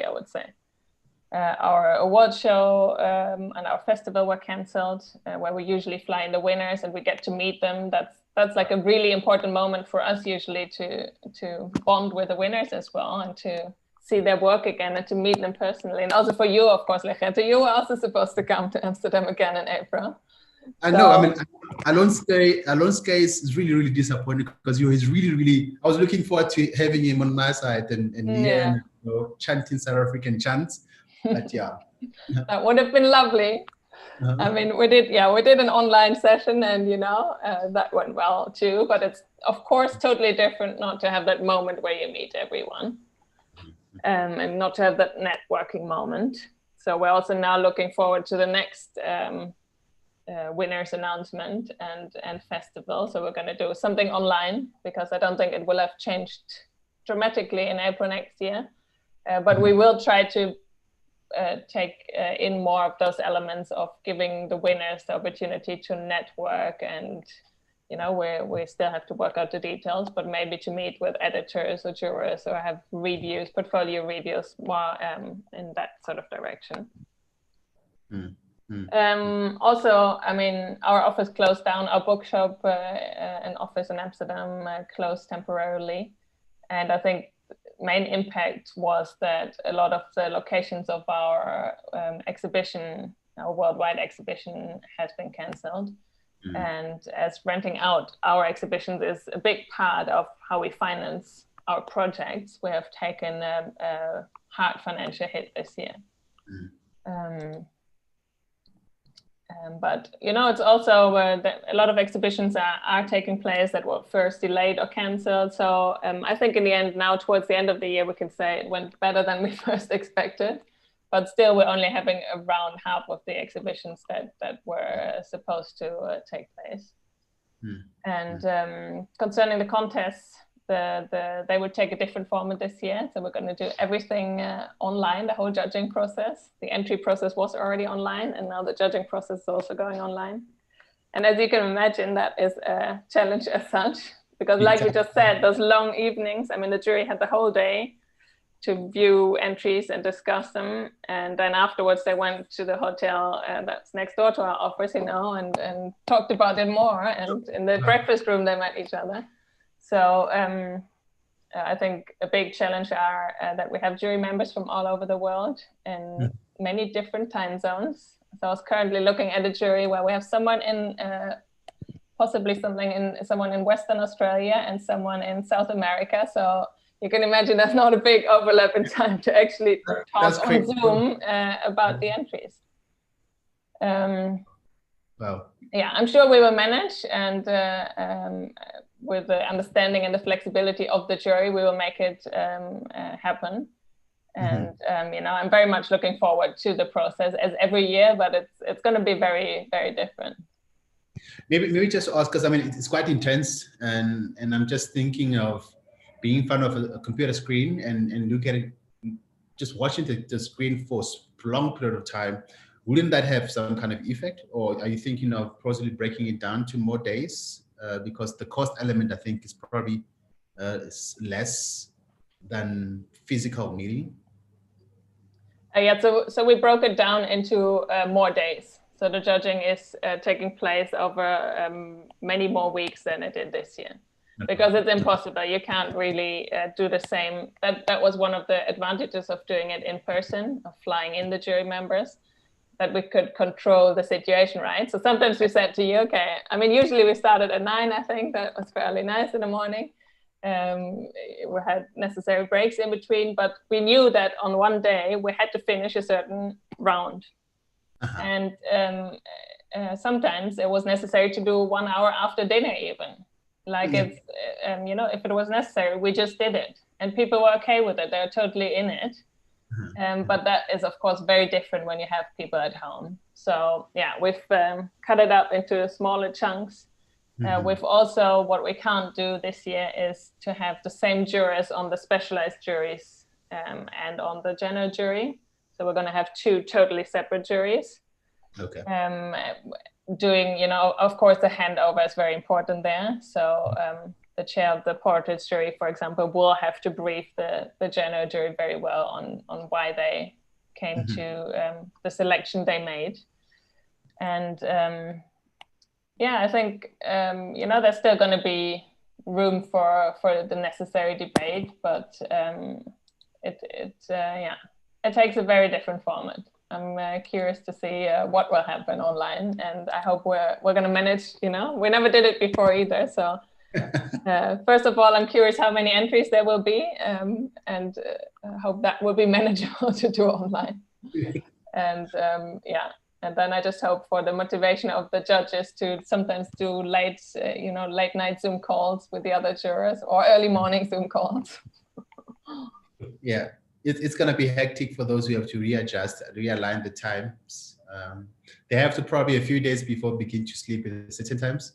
I would say. Our award show and our festival were cancelled, where we usually fly in the winners and we get to meet them. That's like a really important moment for us usually to bond with the winners as well, and to see their work again and to meet them personally. And also for you, of course, Legette, you were also supposed to come to Amsterdam again in April. I know. I mean, Alone Sky is really, really disappointing, because he was really. I was looking forward to having him on my side and hearing chanting South African chants. But yeah, that would have been lovely. I mean, we did an online session, and that went well too. But it's of course totally different not to have that moment where you meet everyone, and not to have that networking moment. So we're also now looking forward to the next winners announcement and festival. So we're going to do something online, because I don't think it will have changed dramatically in April next year. But we will try to take in more of those elements of giving the winners the opportunity to network, and we still have to work out the details, but maybe to meet with editors or jurors, or have reviews, portfolio reviews, more in that sort of direction. Also, I mean, our office closed down, our bookshop and office in Amsterdam closed temporarily, and I think main impact was that a lot of the locations of our exhibition, our worldwide exhibition, has been cancelled. And as renting out our exhibitions is a big part of how we finance our projects, we have taken a hard financial hit this year. But it's also a lot of exhibitions are taking place that were first delayed or cancelled. So I think in the end, now towards the end of the year, we can say it went better than we first expected. But still, we're only having around half of the exhibitions that were supposed to take place. And concerning the contests, they would take a different format this year. So we're going to do everything online, the whole judging process. The entry process was already online, and now the judging process is also going online. And as you can imagine, that is a challenge as such, because like you just said, those long evenings, I mean, the jury had the whole day to view entries and discuss them. And then afterwards they went to the hotel that's next door to our office, and talked about it more. And in the breakfast room, they met each other. So I think a big challenge are that we have jury members from all over the world in many different time zones. So I was currently looking at a jury where we have someone in someone in Western Australia and someone in South America. So you can imagine there's not a big overlap in time to actually talk on Zoom about the entries. Wow. Yeah, I'm sure we will manage, and with the understanding and the flexibility of the jury, we will make it happen. And I'm very much looking forward to the process as every year, but it's going to be very, very different. Maybe just ask, because I mean it's quite intense, and I'm just thinking of being in front of a computer screen and look at it, just watching the screen for a long period of time. Wouldn't that have some kind of effect, or are you thinking of possibly breaking it down to more days? Because the cost element, I think, is probably less than physical meeting. Yeah, so we broke it down into more days. So the judging is taking place over many more weeks than it did this year, because it's impossible. You can't really do the same. That was one of the advantages of doing it in person, of flying in the jury members. that we could control the situation, right? So sometimes we said to you, okay, I mean, usually we started at 9, I think that was fairly nice in the morning. We had necessary breaks in between, but we knew that on one day we had to finish a certain round. And sometimes it was necessary to do 1 hour after dinner even. Like if, you know, if it was necessary, we just did it. And people were okay with it. They're totally in it. But that is, of course, very different when you have people at home. So yeah, we've cut it up into smaller chunks. We've also, what we can't do this year is to have the same jurors on the specialized juries and on the general jury. So we're going to have 2 totally separate juries. Okay. Doing, you know, of course, the handover is very important there. So the chair of the portraits jury, for example, will have to brief the general jury very well on why they came to the selection they made. And yeah, I think, you know, there's still going to be room for the necessary debate, but it takes a very different format. I'm curious to see what will happen online, and I hope we're going to manage. You know, we never did it before either. So first of all, I'm curious how many entries there will be, and I hope that will be manageable to do online. And yeah, and then I just hope for the motivation of the judges to sometimes do late night Zoom calls with the other jurors or early morning Zoom calls. Yeah. It's going to be hectic for those who have to realign the times. They have to probably a few days before begin to sleep at certain times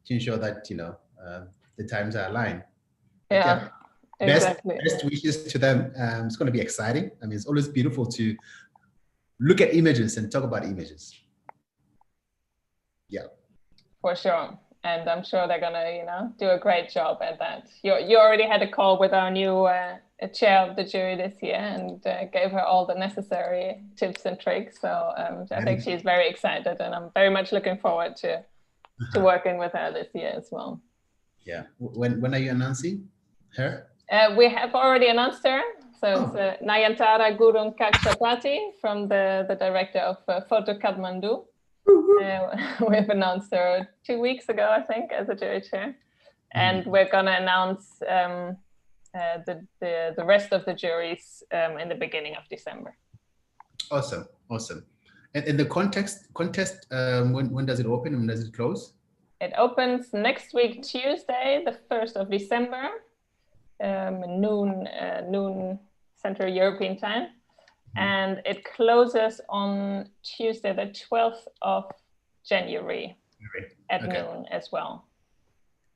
to ensure that, you know, the times are aligned. Yeah, exactly. Best wishes to them. It's going to be exciting. I mean, it's always beautiful to look at images and talk about images. Yeah. For sure. And I'm sure they're going to, you know, do a great job at that. You already had a call with our new chair of the jury this year and gave her all the necessary tips and tricks. So I think she's very excited, and I'm very much looking forward to working with her this year as well. Yeah. When are you announcing her? We have already announced her. So it's Nayantara Gurung Kakshapati from the director of Photo Kathmandu. We've announced her 2 weeks ago, I think, as a jury chair. And we're going to announce the rest of the juries in the beginning of December. Awesome. And the contest, when does it open and when does it close? It opens next week, Tuesday, the 1st of December, noon Central European time. And it closes on Tuesday, the 12th of January at noon as well.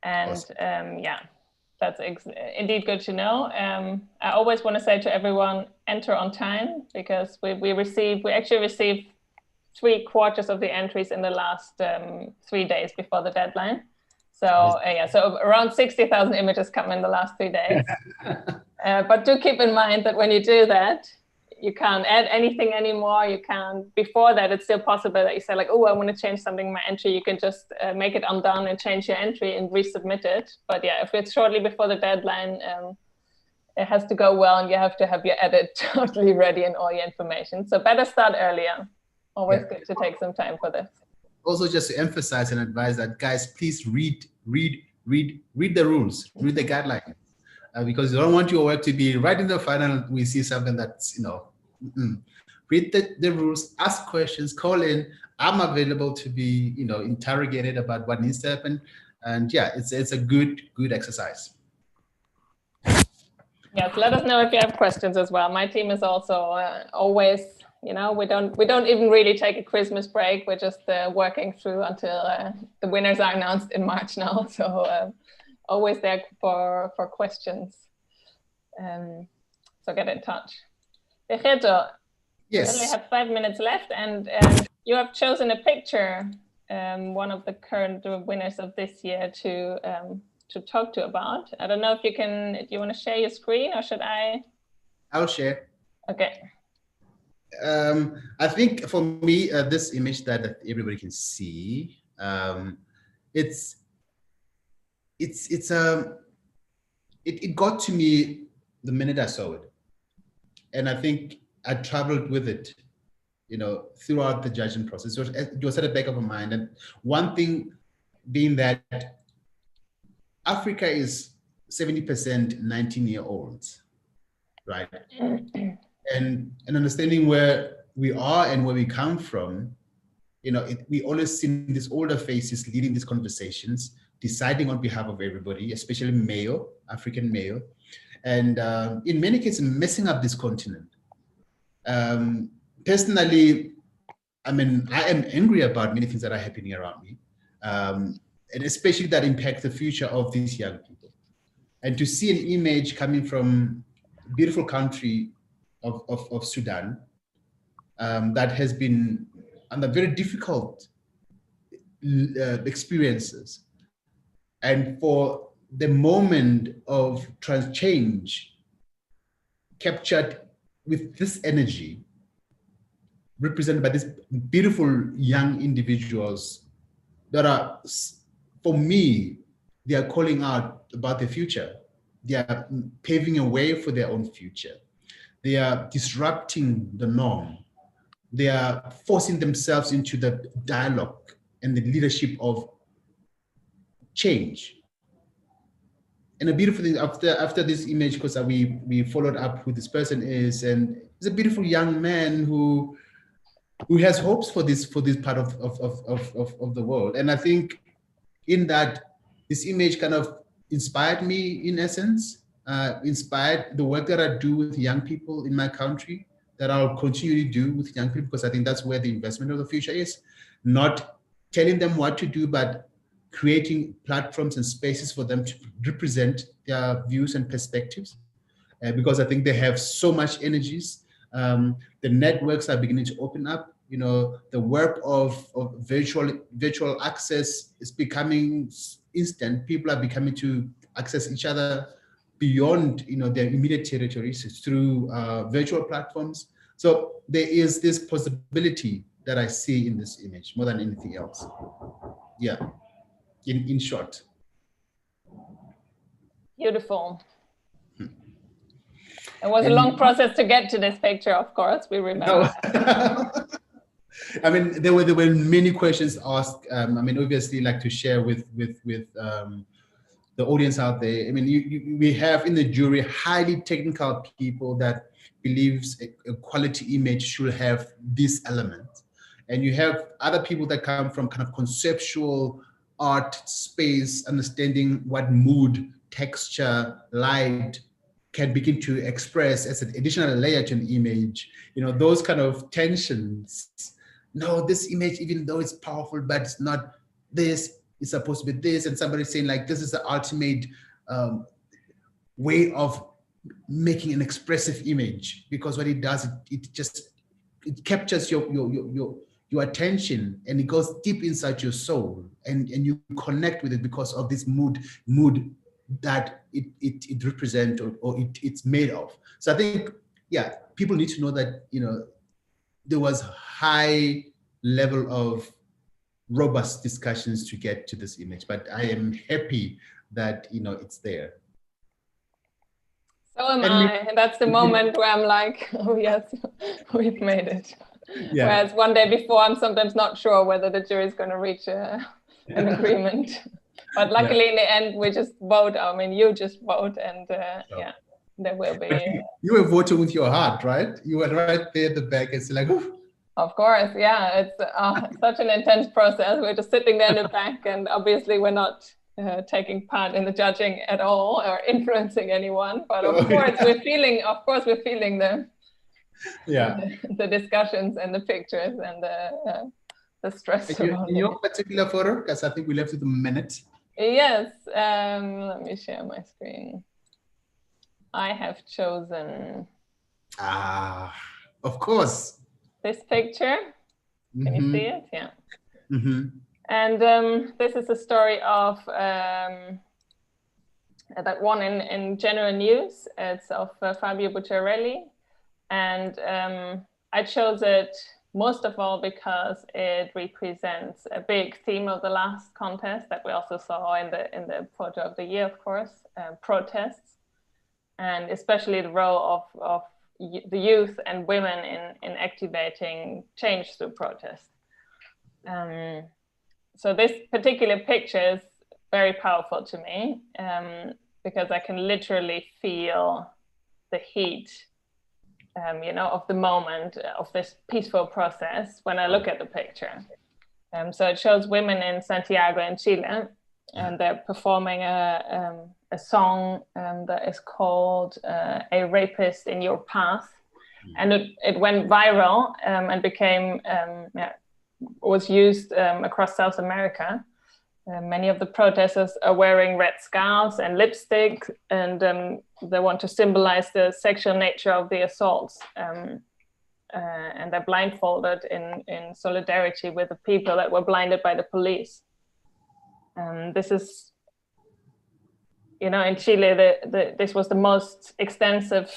And awesome. Yeah, that's indeed good to know. I always want to say to everyone, enter on time, because we actually received 3/4 of the entries in the last 3 days before the deadline. So so around 60,000 images come in the last 3 days. But do keep in mind that when you do that, you can't add anything anymore. You can't, before that, it's still possible that you say like, oh, I want to change something in my entry. You can just make it undone and change your entry and resubmit it. But yeah, if it's shortly before the deadline, it has to go well and you have to have your edit totally ready and all your information. So better start earlier. Always good to take some time for this. Also, just to emphasize and advise that, guys, please read the rules, read the guidelines. Because you don't want your work to be right in the final. We see something that's, you know, read the rules, ask questions, call in. I'm available to be, you know, interrogated about what needs to happen. And yeah, it's a good exercise. Yes, let us know if you have questions as well. My team is also always, you know, we don't even really take a Christmas break. We're just working through until the winners are announced in March now. So. Always there for questions. So get in touch. Begeto, yes. We only have 5 minutes left, and you have chosen a picture, one of the current winners of this year to talk to about. I don't know if you want to share your screen, or should I? I'll share. Okay. I think for me, this image that everybody can see, it got to me the minute I saw it, and I think I traveled with it throughout the judging process. So it was at the back of my mind. And one thing being that Africa is 70% 19-year-olds, right? And understanding where we are and where we come from, we always see these older faces leading these conversations, deciding on behalf of everybody, especially male, African male, and in many cases, messing up this continent. Personally, I am angry about many things that are happening around me, and especially that impact the future of these young people. And to see an image coming from a beautiful country of Sudan that has been under very difficult experiences, and for the moment of change captured with this energy, represented by these beautiful young individuals that are, for me, they are calling out about the future. They are paving a way for their own future. They are disrupting the norm. They are forcing themselves into the dialogue and the leadership of change. And a beautiful thing after this image, because we followed up who this person is, and he's a beautiful young man who has hopes for this part of the world. And I think in that, this image kind of inspired me, in essence, inspired the work that I do with young people in my country, that I'll continue to do with young people, because I think that's where the investment of the future is. Not telling them what to do, but creating platforms and spaces for them to represent their views and perspectives, because I think they have so much energies. The networks are beginning to open up. The work of virtual access is becoming instant. People are becoming to access each other beyond their immediate territories through virtual platforms. So there is this possibility that I see in this image more than anything else. Yeah, in short. Beautiful. It was a long process to get to this picture, of course, we remember. No. I mean, there were many questions asked. Obviously, like to share with the audience out there. I mean, we have in the jury highly technical people that believes a quality image should have this element, and you have other people that come from kind of conceptual art space, understanding what mood, texture, light can begin to express as an additional layer to an image. Those kind of tensions. No, this image, even though it's powerful, but it's not this, it's supposed to be this. And somebody saying like, this is the ultimate way of making an expressive image, because what it does, it captures your attention, and it goes deep inside your soul, and you connect with it because of this mood that it represents, or it's made of. So I think, yeah, people need to know that, there was high level of robust discussions to get to this image, but I am happy that, it's there. So am I, and that's the moment where I'm like, oh yes, we've made it. Yeah. Whereas one day before, I'm sometimes not sure whether the jury is going to reach an agreement. But luckily, in the end, we just vote. I mean, you just vote, and yeah, there will be. You were voting with your heart, right? You were right there at the back. It's like, oof. Of course, yeah. It's such an intense process. We're just sitting there in the back, and obviously, we're not taking part in the judging at all or influencing anyone. But of course, we're feeling. Of course, we're feeling the discussions and the pictures and the stress. In your particular photo, because I think we left it a minute. Yes, let me share my screen. I have chosen. Of course. This picture. Can you see it? Yeah. Mm-hmm. And this is a story of that one in General News. It's of Fabio Bucciarelli. And I chose it most of all because it represents a big theme of the last contest that we also saw in the photo of the year, of course, protests, and especially the role of the youth and women in activating change through protest. So this particular picture is very powerful to me, because I can literally feel the heat, of the moment of this peaceful process when I look at the picture. So it shows women in Santiago in Chile, and they're performing a song that is called "A Rapist in Your Path," and it went viral and became was used across South America. Many of the protesters are wearing red scarves and lipstick, and they want to symbolize the sexual nature of the assaults. And they're blindfolded in solidarity with the people that were blinded by the police. This is, in Chile, this was the most extensive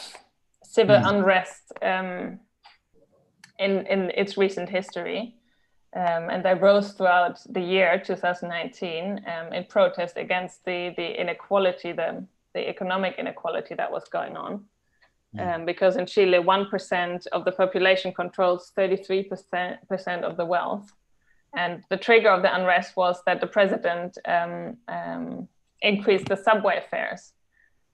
civil unrest in its recent history. And they rose throughout the year 2019 in protest against the inequality, the economic inequality that was going on. Because in Chile, 1% of the population controls 33% of the wealth. And the trigger of the unrest was that the president increased the subway fares.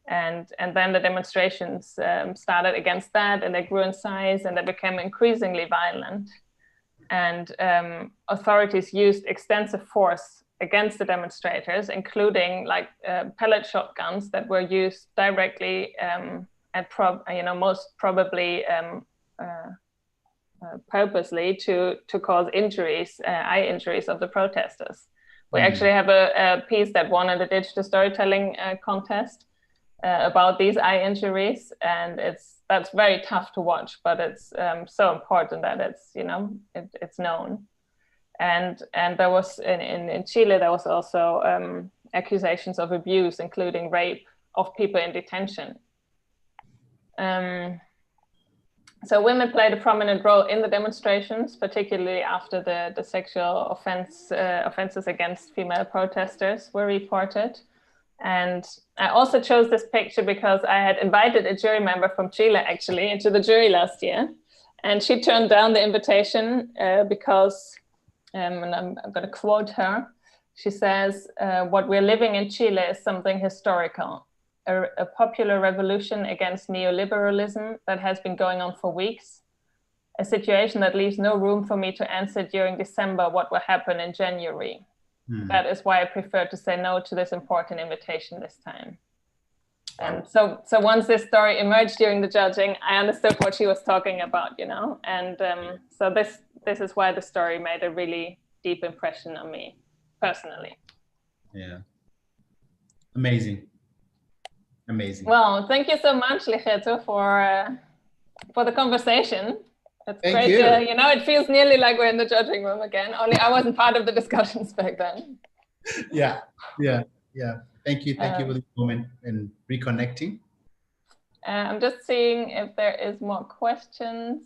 And then the demonstrations started against that, and they grew in size, and they became increasingly violent. And authorities used extensive force against the demonstrators, including pellet shotguns that were used directly most probably purposely to cause injuries, eye injuries of the protesters. We actually have a piece that won at the digital storytelling contest about these eye injuries, and that's very tough to watch, but it's so important that it's known. And there was in Chile, there was also accusations of abuse, including rape of people in detention. So women played a prominent role in the demonstrations, particularly after the sexual offenses against female protesters were reported. And I also chose this picture because I had invited a jury member from Chile actually into the jury last year. And she turned down the invitation because, and I'm going to quote her, she says, "What we're living in Chile is something historical, a popular revolution against neoliberalism that has been going on for weeks, a situation that leaves no room for me to answer during December what will happen in January. That is why I prefer to say no to this important invitation this time." And so once this story emerged during the judging, I understood what she was talking about, and so this is why the story made a really deep impression on me personally. Yeah. Amazing. Well, thank you so much, Ligeto, for the conversation. It's Thank great. you. It feels nearly like we're in the judging room again. Only I wasn't part of the discussions back then. Yeah. Thank you for this moment and reconnecting. I'm just seeing if there is more questions.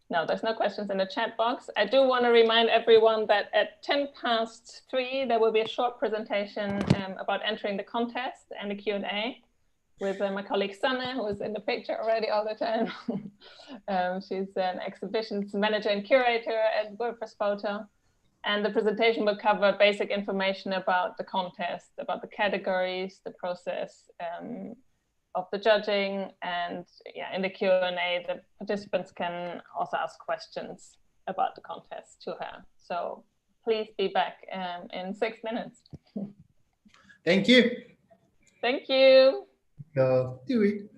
No, there's no questions in the chat box. I do want to remind everyone that at 3:10 there will be a short presentation about entering the contest and the Q&A with my colleague Sanne, who is in the picture already all the time. She's an exhibitions manager and curator at WordPress Photo. And the presentation will cover basic information about the contest, about the categories, the process of the judging, and in the Q&A, the participants can also ask questions about the contest to her. So please be back in 6 minutes. Thank you. Thank you. Do it.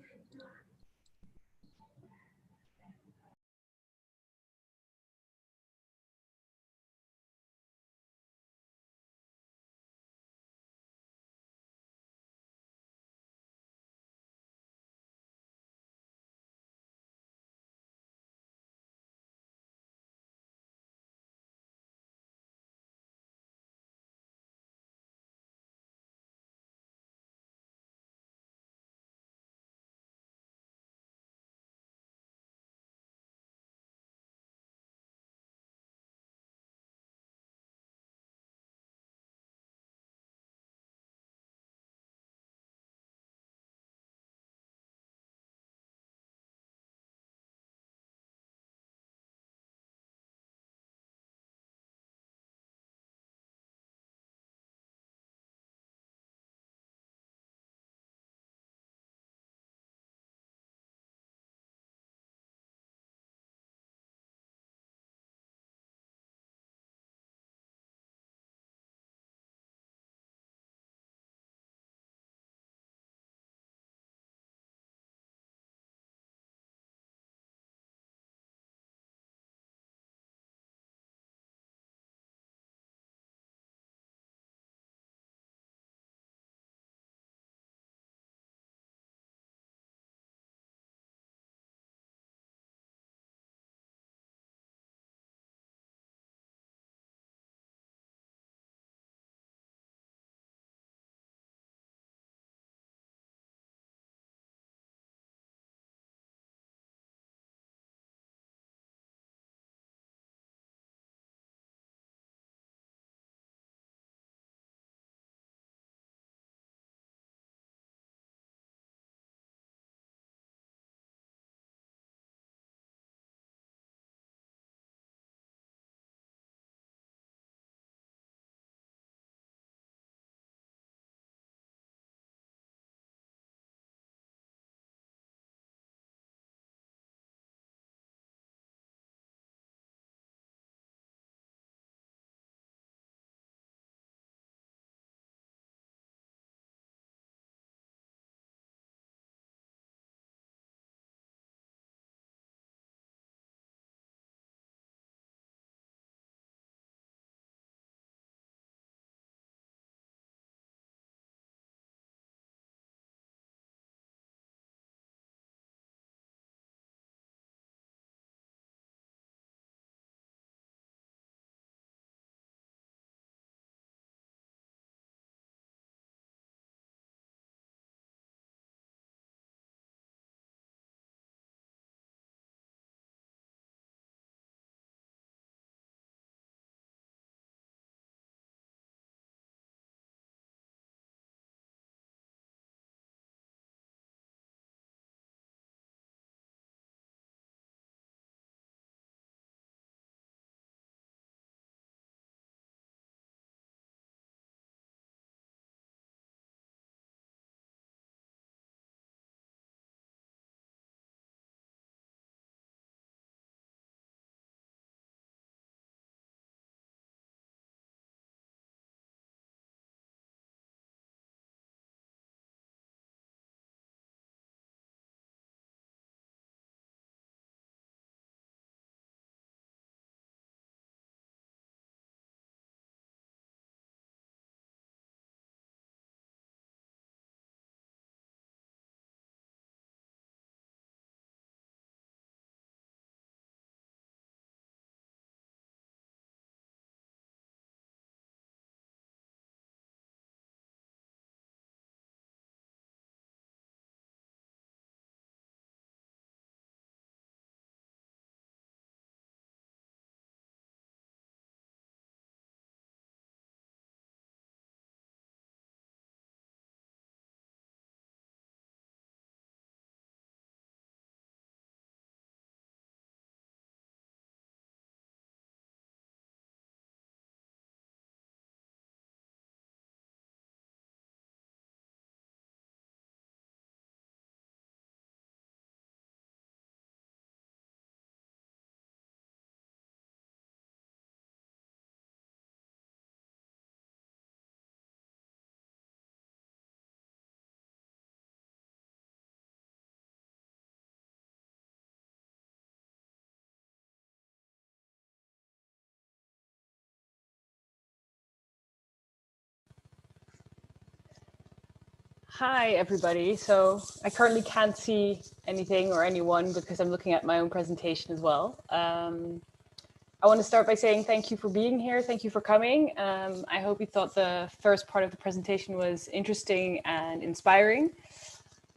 Hi, everybody. So I currently can't see anything or anyone because I'm looking at my own presentation as well. I want to start by saying thank you for being here. Thank you for coming. I hope you thought the first part of the presentation was interesting and inspiring.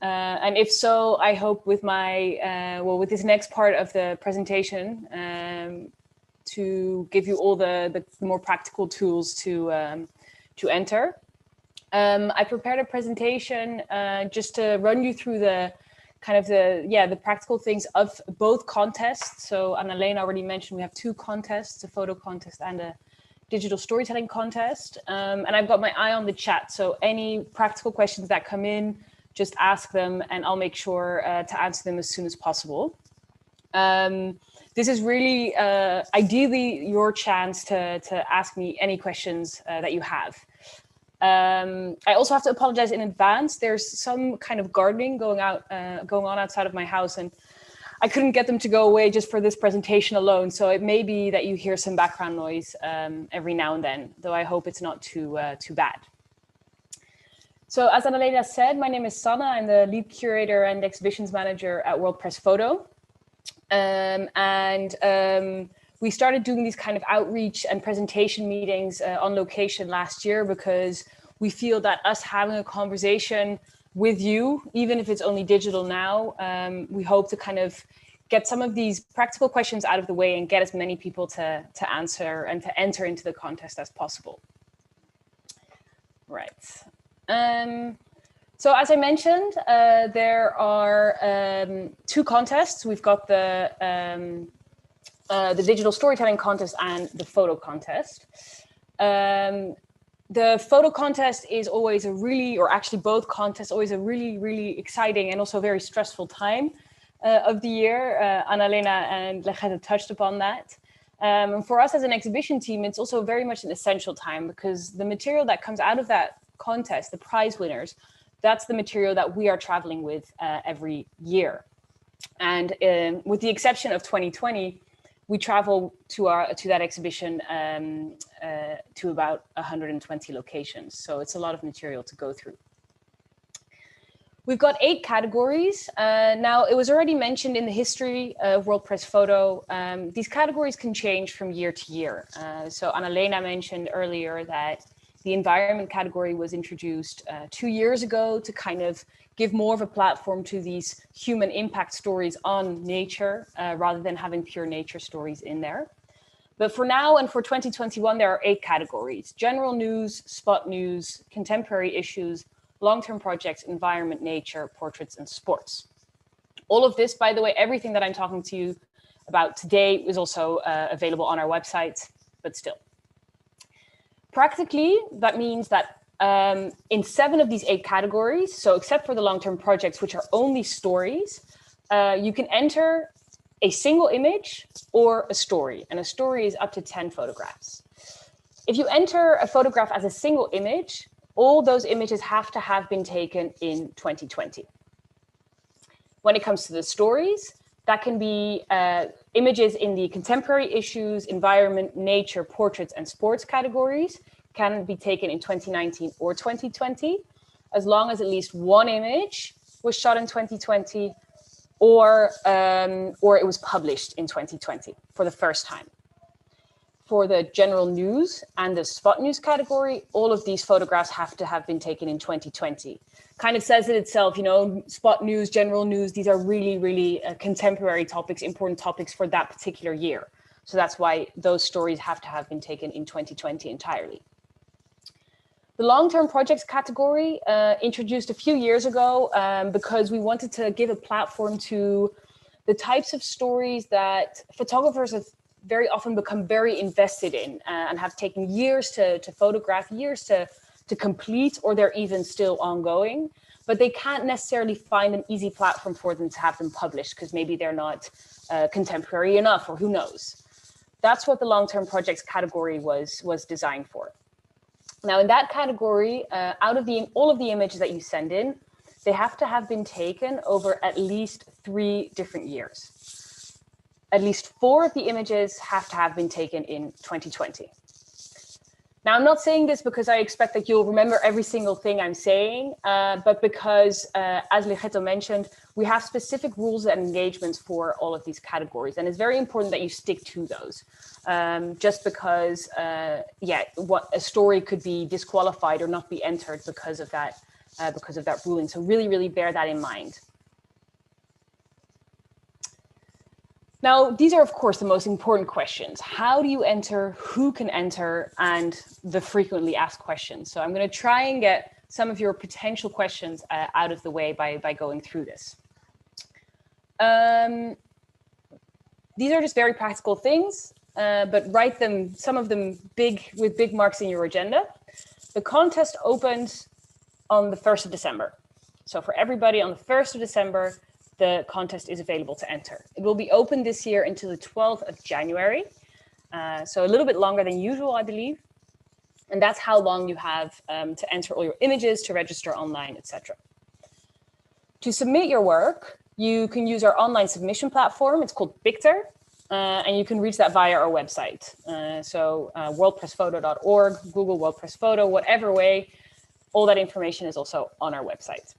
And if so, I hope with my, with this next part of the presentation, to give you all the more practical tools to enter. I prepared a presentation just to run you through the the practical things of both contests. So Anna-Lena already mentioned we have two contests, a photo contest and a digital storytelling contest. And I've got my eye on the chat. So any practical questions that come in, just ask them and I'll make sure to answer them as soon as possible. This is really ideally your chance to ask me any questions that you have. I also have to apologize in advance. There's some kind of gardening going on outside of my house, and I couldn't get them to go away just for this presentation alone. So it may be that you hear some background noise every now and then, though I hope it's not too bad. So as Anna-Lena said, my name is Sanna. I'm the lead curator and exhibitions manager at World Press Photo. We started doing these kind of outreach and presentation meetings on location last year because we feel that us having a conversation with you, even if it's only digital now, we hope to kind of get some of these practical questions out of the way and get as many people to answer and to enter into the contest as possible. Right. So as I mentioned, there are two contests. We've got the digital storytelling contest and the photo contest. The photo contest is always a really, or actually both contests, always a really, really exciting and also very stressful time of the year. Anna-Lena and Legette touched upon that. And for us as an exhibition team, it's also very much an essential time because the material that comes out of that contest, the prize winners, that's the material that we are traveling with every year. And with the exception of 2020, we travel to that exhibition to about 120 locations. So it's a lot of material to go through. We've got 8 categories. Now, it was already mentioned in the history of World Press Photo. These categories can change from year to year. So Anna-Lena mentioned earlier that the environment category was introduced 2 years ago to kind of give more of a platform to these human impact stories on nature rather than having pure nature stories in there. But for now and for 2021, there are 8 categories: general news, spot news, contemporary issues, long-term projects, environment, nature, portraits, and sports. All of this, by the way, everything that I'm talking to you about today is also available on our website, but still. Practically, that means that in 7 of these 8 categories, so except for the long-term projects, which are only stories, you can enter a single image or a story, and a story is up to 10 photographs. If you enter a photograph as a single image, all those images have to have been taken in 2020. When it comes to the stories, that can be images in the contemporary issues, environment, nature, portraits, and sports categories can be taken in 2019 or 2020, as long as at least one image was shot in 2020 or it was published in 2020 for the first time. For the general news and the spot news category, all of these photographs have to have been taken in 2020. Kind of says it itself, you know, spot news, general news, these are really, really contemporary topics, important topics for that particular year. So that's why those stories have to have been taken in 2020 entirely. The long-term projects category introduced a few years ago because we wanted to give a platform to the types of stories that photographers have very often become very invested in and have taken years to photograph, years to complete, or they're even still ongoing, but they can't necessarily find an easy platform for them to have them published because maybe they're not contemporary enough, or who knows. That's what the long-term projects category was designed for. Now, in that category, out of all of the images that you send in, they have to have been taken over at least 3 different years. At least 4 of the images have to have been taken in 2020. Now, I'm not saying this because I expect that you'll remember every single thing I'm saying, but because, as Ligeto mentioned, we have specific rules and engagements for all of these categories. And it's very important that you stick to those. Just because, what a story could be disqualified or not be entered because of that ruling. So really, really bear that in mind. Now, these are, of course, the most important questions. How do you enter, who can enter, and the frequently asked questions. So I'm going to try and get some of your potential questions out of the way by going through this. These are just very practical things, but write them, some of them with big marks in your agenda. The contest opened on the 1st of December. So for everybody on the 1st of December, the contest is available to enter. It will be open this year until the 12th of January. So a little bit longer than usual, I believe. And that's how long you have to enter all your images, to register online, etc. To submit your work, you can use our online submission platform. It's called Picter, and you can reach that via our website. Worldpressphoto.org, Google WordPress Photo, whatever way, all that information is also on our website.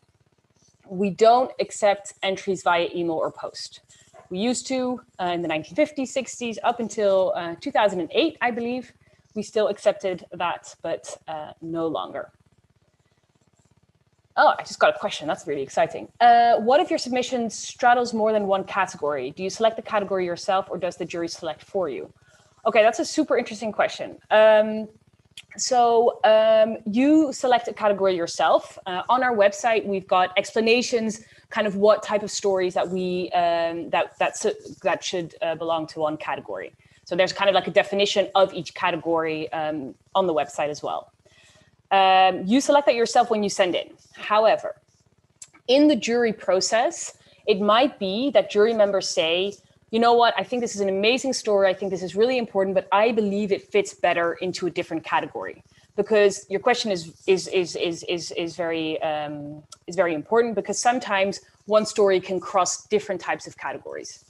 We don't accept entries via email or post. We used to in the 1950s, 60s, up until 2008, I believe. We still accepted that, but no longer. Oh, I just got a question. That's really exciting. What if your submission straddles more than one category? Do you select the category yourself, or does the jury select for you? Okay, that's a super interesting question. You select a category yourself. On our website, we've got explanations, kind of what type of stories that we that should belong to one category. So there's kind of like a definition of each category on the website as well. You select that yourself when you send in. However, in the jury process, it might be that jury members say, you know what, I think this is an amazing story. I think this is really important, but I believe it fits better into a different category. Because your question is very important, because sometimes one story can cross different types of categories.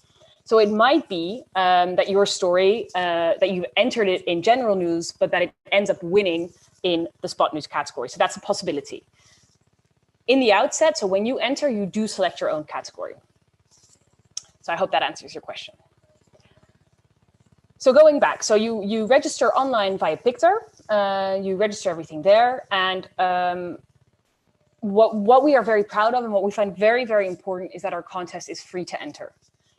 So it might be that your story, that you've entered it in general news, but that it ends up winning in the spot news category. So that's a possibility. In the outset, so when you enter, you do select your own category. So I hope that answers your question. So going back, so you register online via Picter, you register everything there. And what we are very proud of and what we find very, very important is that our contest is free to enter.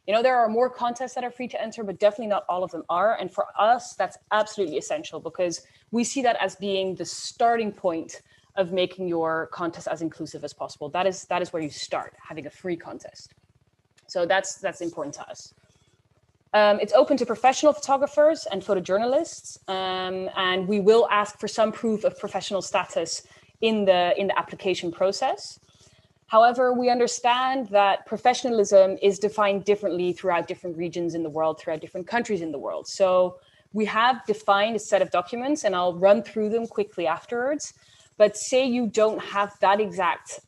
You know, there are more contests that are free to enter, but definitely not all of them are. And for us, that's absolutely essential, because we see that as being the starting point of making your contest as inclusive as possible. That is where you start, having a free contest. So that's important to us. It's open to professional photographers and photojournalists, and we will ask for some proof of professional status in the application process. However, we understand that professionalism is defined differently throughout different regions in the world, throughout different countries in the world. So we have defined a set of documents, and I'll run through them quickly afterwards. But say you don't have that exact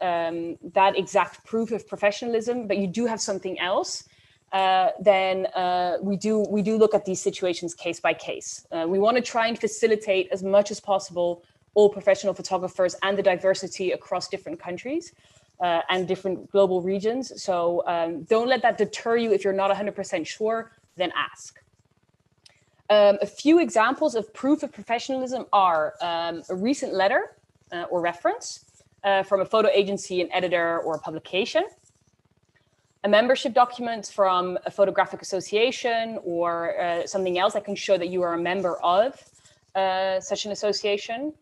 proof of professionalism, but you do have something else, then we do look at these situations case by case. We want to try and facilitate as much as possible all professional photographers and the diversity across different countries and different global regions. So don't let that deter you. If you're not 100% sure, then ask. A few examples of proof of professionalism are a recent letter or reference from a photo agency, an editor, or a publication, a membership document from a photographic association or something else that can show that you are a member of such an association,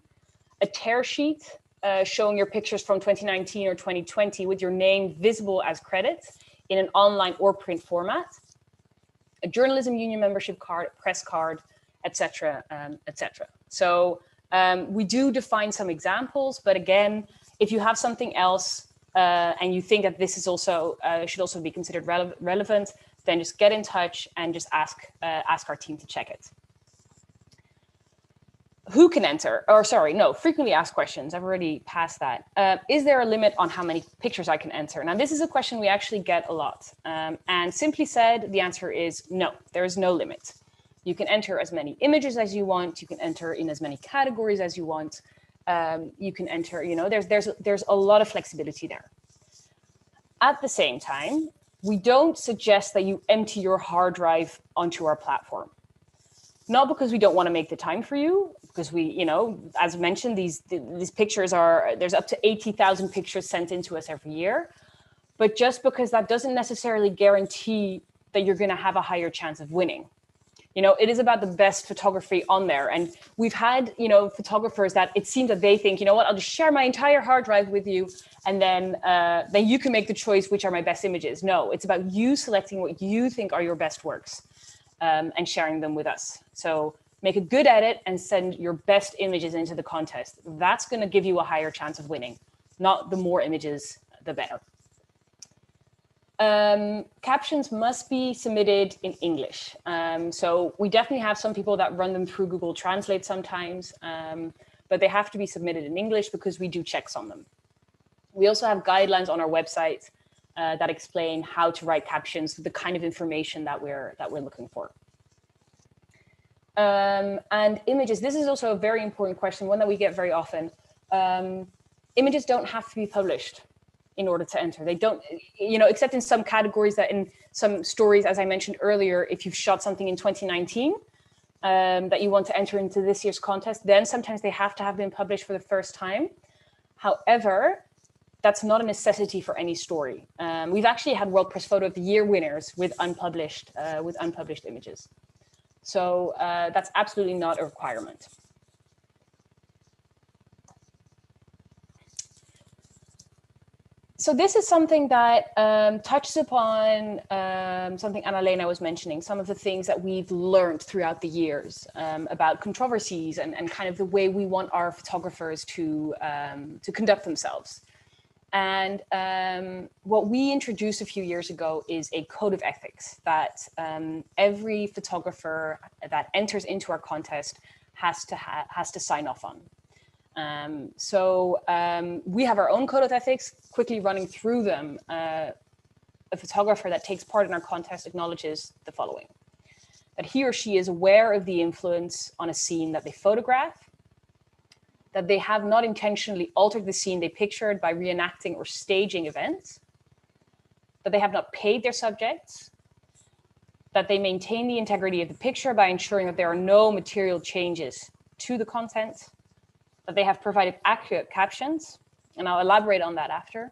a tear sheet showing your pictures from 2019 or 2020 with your name visible as credit in an online or print format, a journalism union membership card, press card, etc., etc. So we do define some examples, but again, if you have something else and you think that this is also should also be considered relevant, then just get in touch and just ask our team to check it. Who can enter? Or sorry, no, frequently asked questions. I've already passed that. Is there a limit on how many pictures I can enter? Now, this is a question we actually get a lot. And simply said, the answer is no, there is no limit. You can enter as many images as you want. You can enter in as many categories as you want. You can enter, there's a lot of flexibility there. At the same time, we don't suggest that you empty your hard drive onto our platform. Not because we don't want to make the time for you, because we, as mentioned, these pictures there's up to 80,000 pictures sent into us every year, but just because that doesn't necessarily guarantee that you're going to have a higher chance of winning. It is about the best photography on there. And we've had, photographers that it seems that they think, I'll just share my entire hard drive with you. And then you can make the choice, which are my best images. No, it's about you selecting what you think are your best works and sharing them with us. So make a good edit and send your best images into the contest. That's going to give you a higher chance of winning. Not the more images, the better. Captions must be submitted in English. So we definitely have some people that run them through Google Translate sometimes, but they have to be submitted in English because we do checks on them. We also have guidelines on our website that explain how to write captions, the kind of information that we're looking for. And images, this is also a very important question, one that we get very often. Images don't have to be published in order to enter. They don't, except in some categories, that in some stories, as I mentioned earlier, if you've shot something in 2019 that you want to enter into this year's contest, then sometimes they have to have been published for the first time. However, that's not a necessity for any story. We've actually had World Press Photo of the Year winners with unpublished images. So that's absolutely not a requirement. So this is something that touches upon something Anna-Lena was mentioning, some of the things that we've learned throughout the years about controversies and kind of the way we want our photographers to conduct themselves. And what we introduced a few years ago is a code of ethics that every photographer that enters into our contest has to sign off on. We have our own code of ethics. Quickly running through them, a photographer that takes part in our contest acknowledges the following: that he or she is aware of the influence on a scene that they photograph, that they have not intentionally altered the scene they pictured by reenacting or staging events, that they have not paid their subjects, that they maintain the integrity of the picture by ensuring that there are no material changes to the content, that they have provided accurate captions, and I'll elaborate on that after.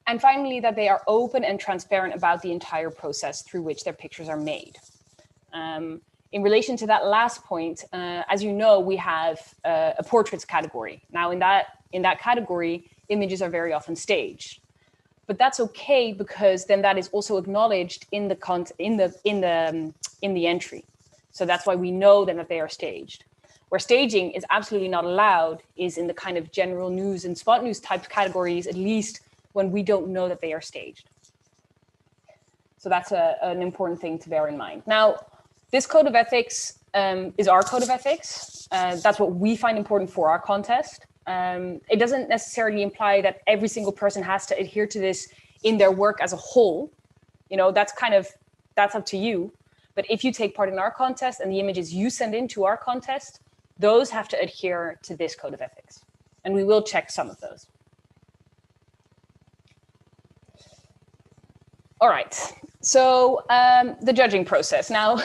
And finally, that they are open and transparent about the entire process through which their pictures are made. In relation to that last point, as you know, we have a portraits category. Now, in that category, images are very often staged, but that's okay because then that is also acknowledged in the entry. So that's why we know then that they are staged. Where staging is absolutely not allowed is in the kind of general news and spot news type categories, at least when we don't know that they are staged. So that's an important thing to bear in mind. Now, this code of ethics is our code of ethics. That's what we find important for our contest. It doesn't necessarily imply that every single person has to adhere to this in their work as a whole. That's up to you. But if you take part in our contest and the images you send into our contest, those have to adhere to this code of ethics. And we will check some of those. All right, so the judging process. Now,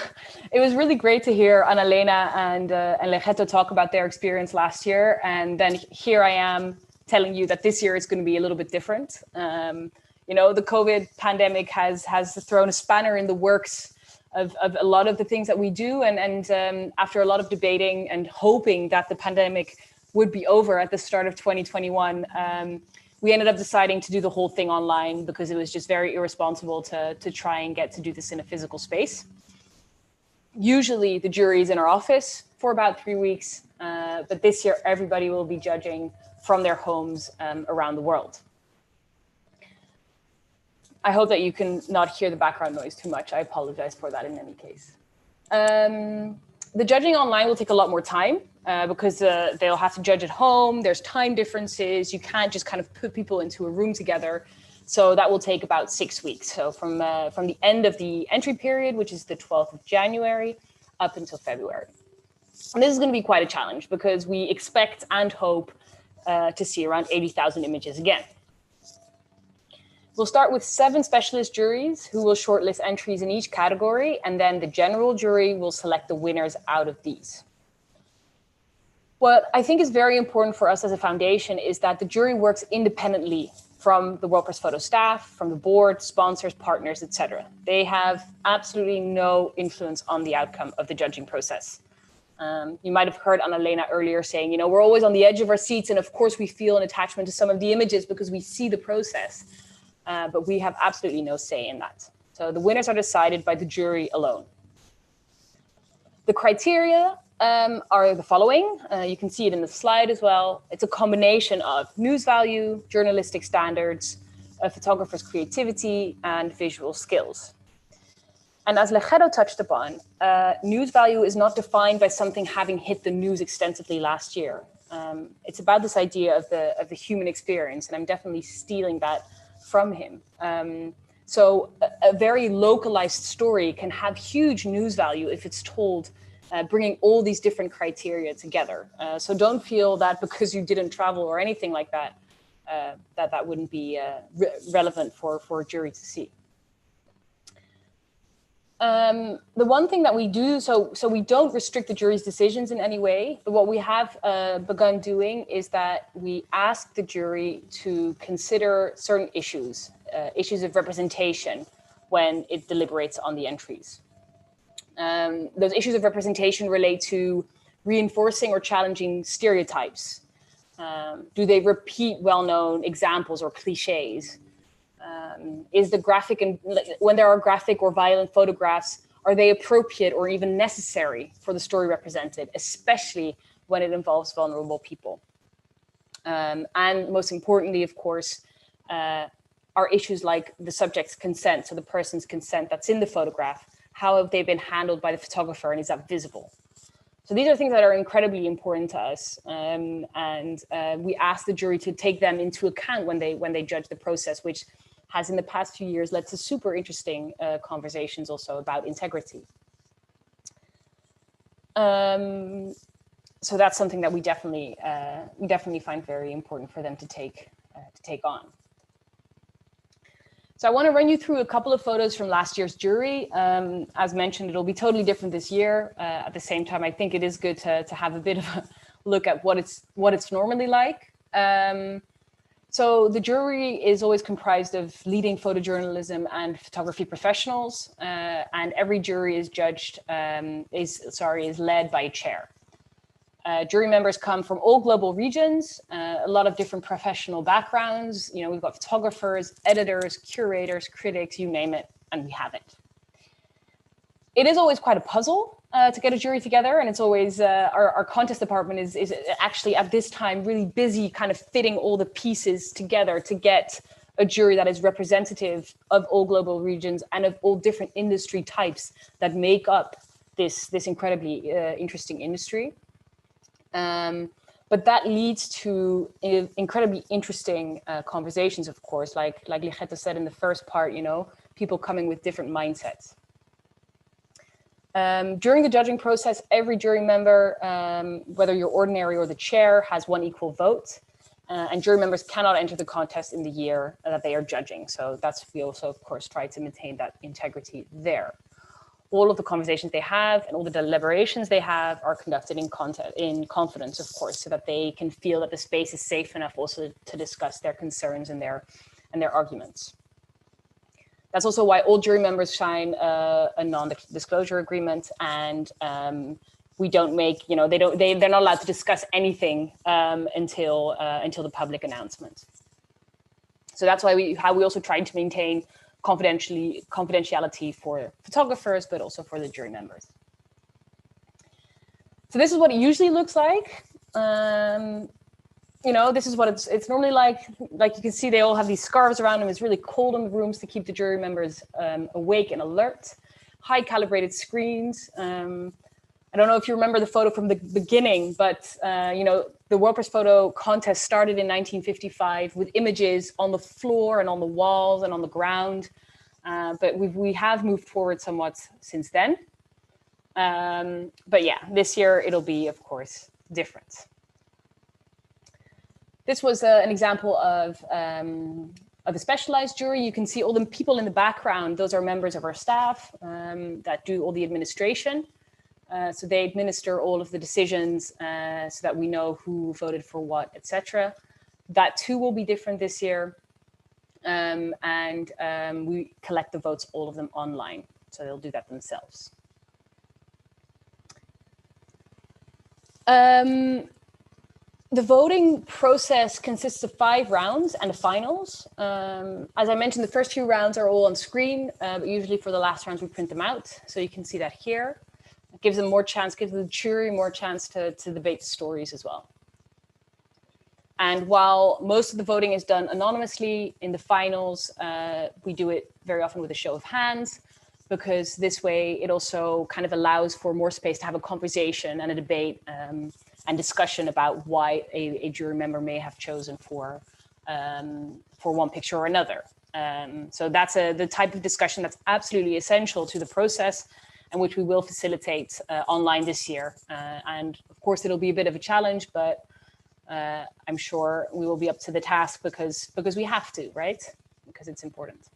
it was really great to hear Anna-Lena and Legetto talk about their experience last year. And then here I am telling you that this year is going to be a little bit different. The COVID pandemic has thrown a spanner in the works of a lot of the things that we do. And after a lot of debating and hoping that the pandemic would be over at the start of 2021, we ended up deciding to do the whole thing online because it was just very irresponsible to try and get to do this in a physical space. Usually the jury is in our office for about 3 weeks, but this year everybody will be judging from their homes around the world. I hope that you can not hear the background noise too much. I apologize for that in any case. The judging online will take a lot more time because they'll have to judge at home. There's time differences. You can't just kind of put people into a room together. So that will take about 6 weeks. So from the end of the entry period, which is the 12th of January, up until February. And this is going to be quite a challenge because we expect and hope to see around 80,000 images again. We'll start with 7 specialist juries who will shortlist entries in each category, and then the general jury will select the winners out of these. What I think is very important for us as a foundation is that the jury works independently from the World Press Photo staff, from the board, sponsors, partners, etc. They have absolutely no influence on the outcome of the judging process. You might have heard Annalena earlier saying, we're always on the edge of our seats, and of course we feel an attachment to some of the images because we see the process. But we have absolutely no say in that. So the winners are decided by the jury alone. The criteria are the following. You can see it in the slide as well. It's a combination of news value, journalistic standards, a photographer's creativity, and visual skills. And as Leggero touched upon, news value is not defined by something having hit the news extensively last year. It's about this idea of the human experience, and I'm definitely stealing that from him. So a very localized story can have huge news value if it's told bringing all these different criteria together. So don't feel that because you didn't travel or anything like that, that wouldn't be relevant for a jury to see. The one thing that we do, so we don't restrict the jury's decisions in any way, but what we have begun doing is that we ask the jury to consider certain issues, issues of representation when it deliberates on the entries. Those issues of representation relate to reinforcing or challenging stereotypes. Do they repeat well-known examples or cliches? Is the graphic, and when there are graphic or violent photographs, are they appropriate or even necessary for the story represented, especially when it involves vulnerable people? And most importantly, of course, are issues like the subject's consent, so the person's consent that's in the photograph. How have they been handled by the photographer, and is that visible? So these are things that are incredibly important to us, and we ask the jury to take them into account when they judge the process, which has in the past few years led to super interesting conversations also about integrity. So that's something that we definitely find very important for them to take on. So I want to run you through a couple of photos from last year's jury. As mentioned, it'll be totally different this year. At the same time, I think it is good to have a bit of a look at what it's normally like. So the jury is always comprised of leading photojournalism and photography professionals, and every jury is led by a chair. Jury members come from all global regions, a lot of different professional backgrounds. We've got photographers, editors, curators, critics, you name it, and we have it. It is always quite a puzzle to get a jury together, and it's always our contest department is actually at this time really busy kind of fitting all the pieces together to get a jury that is representative of all global regions and of all different industry types that make up this incredibly interesting industry. But that leads to incredibly interesting conversations, of course, like Leggero said in the first part, people coming with different mindsets. During the judging process, every jury member, whether you're ordinary or the chair, has one equal vote, and jury members cannot enter the contest in the year that they are judging. So we also, of course, try to maintain that integrity there. All of the conversations they have and all the deliberations they have are conducted in confidence, of course, so that they can feel that the space is safe enough also to discuss their concerns and their arguments. That's also why all jury members sign a non-disclosure agreement, and we don't make, they're not allowed to discuss anything until the public announcement. So that's why how we also try to maintain confidentiality for photographers, but also for the jury members. So this is what it usually looks like. This is what it's normally like. Like you can see, they all have these scarves around them. It's really cold in the rooms to keep the jury members awake and alert. High calibrated screens. I don't know if you remember the photo from the beginning, but you know, the World Press Photo contest started in 1955 with images on the floor and on the walls and on the ground. But we have moved forward somewhat since then. But yeah, this year it'll be, of course, different. This was an example of a specialized jury. You can see all the people in the background. Those are members of our staff that do all the administration. So they administer all of the decisions so that we know who voted for what, etc. That too will be different this year. And we collect the votes, all of them online. So they'll do that themselves. The voting process consists of 5 rounds and the finals. As I mentioned, the first 2 rounds are all on screen, but usually for the last rounds, we print them out. So you can see that here. It gives them more chance, gives the jury more chance to debate the stories as well. And while most of the voting is done anonymously, in the finals, we do it very often with a show of hands, because this way it also kind of allows for more space to have a conversation and a debate and discussion about why a jury member may have chosen for one picture or another. So that's the type of discussion that's absolutely essential to the process, and which we will facilitate online this year. And of course, it'll be a bit of a challenge, but I'm sure we will be up to the task because we have to, right? Because it's important.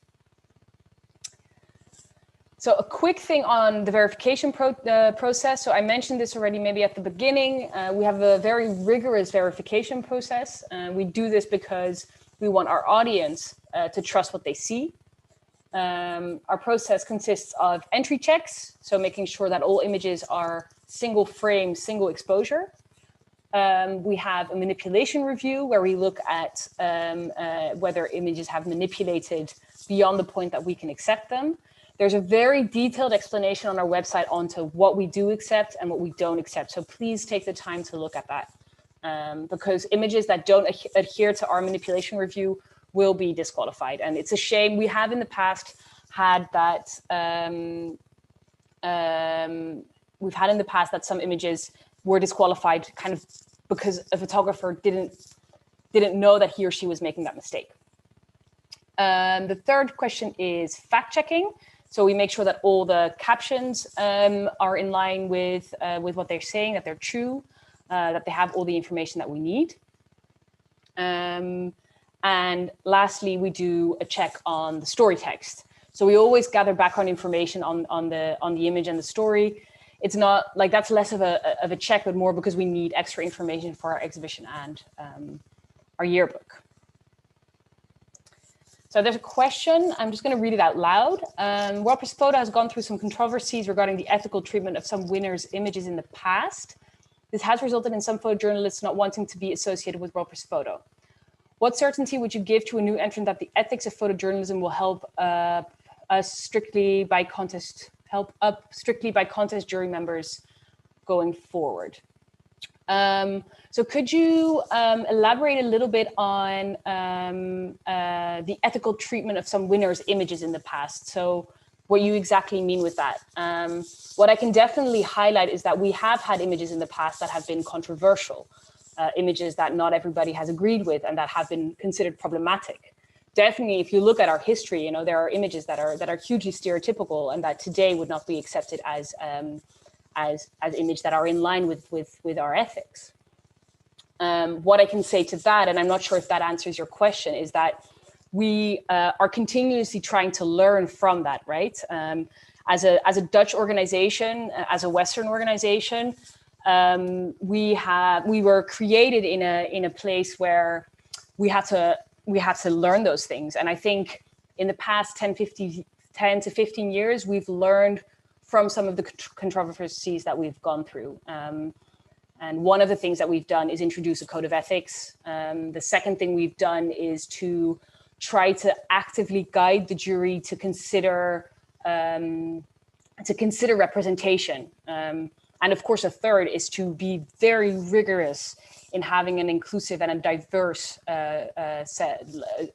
So a quick thing on the verification process. So I mentioned this already maybe at the beginning. We have a very rigorous verification process. We do this because we want our audience to trust what they see. Our process consists of entry checks, so making sure that all images are single frame, single exposure. We have a manipulation review where we look at whether images have manipulated beyond the point that we can accept them. There's a very detailed explanation on our website onto what we do accept and what we don't accept. So please take the time to look at that because images that don't adhere to our manipulation review will be disqualified. And it's a shame. We have in the past had that, we've had in the past that some images were disqualified kind of because a photographer didn't know that he or she was making that mistake. The third question is fact checking. So we make sure that all the captions are in line with what they're saying, that they're true, that they have all the information that we need. And lastly, we do a check on the story text. So we always gather background information on the image and the story. It's not like that's less of a check, but more because we need extra information for our exhibition and our yearbook. So there's a question. I'm just going to read it out loud. World Press Photo has gone through some controversies regarding the ethical treatment of some winners' images in the past. This has resulted in some photojournalists not wanting to be associated with World Press Photo. What certainty would you give to a new entrant that the ethics of photojournalism will help us strictly by contest jury members going forward? So could you elaborate a little bit on the ethical treatment of some winners' images in the past? So what you exactly mean with that? What I can definitely highlight is that we have had images in the past that have been controversial, images that not everybody has agreed with and that have been considered problematic. Definitely, if you look at our history, you know, there are images that are hugely stereotypical and that today would not be accepted as images that are in line with our ethics. What I can say to that, and I'm not sure if that answers your question, is that we are continuously trying to learn from that, right? As a Dutch organization, as a Western organization, we were created in a place where we had to learn those things. And I think in the past 10 to 15 years, we've learned from some of the controversies that we've gone through. And one of the things that we've done is introduce a code of ethics. The second thing we've done is to try to actively guide the jury to consider representation. And of course, a third is to be very rigorous in having an inclusive and a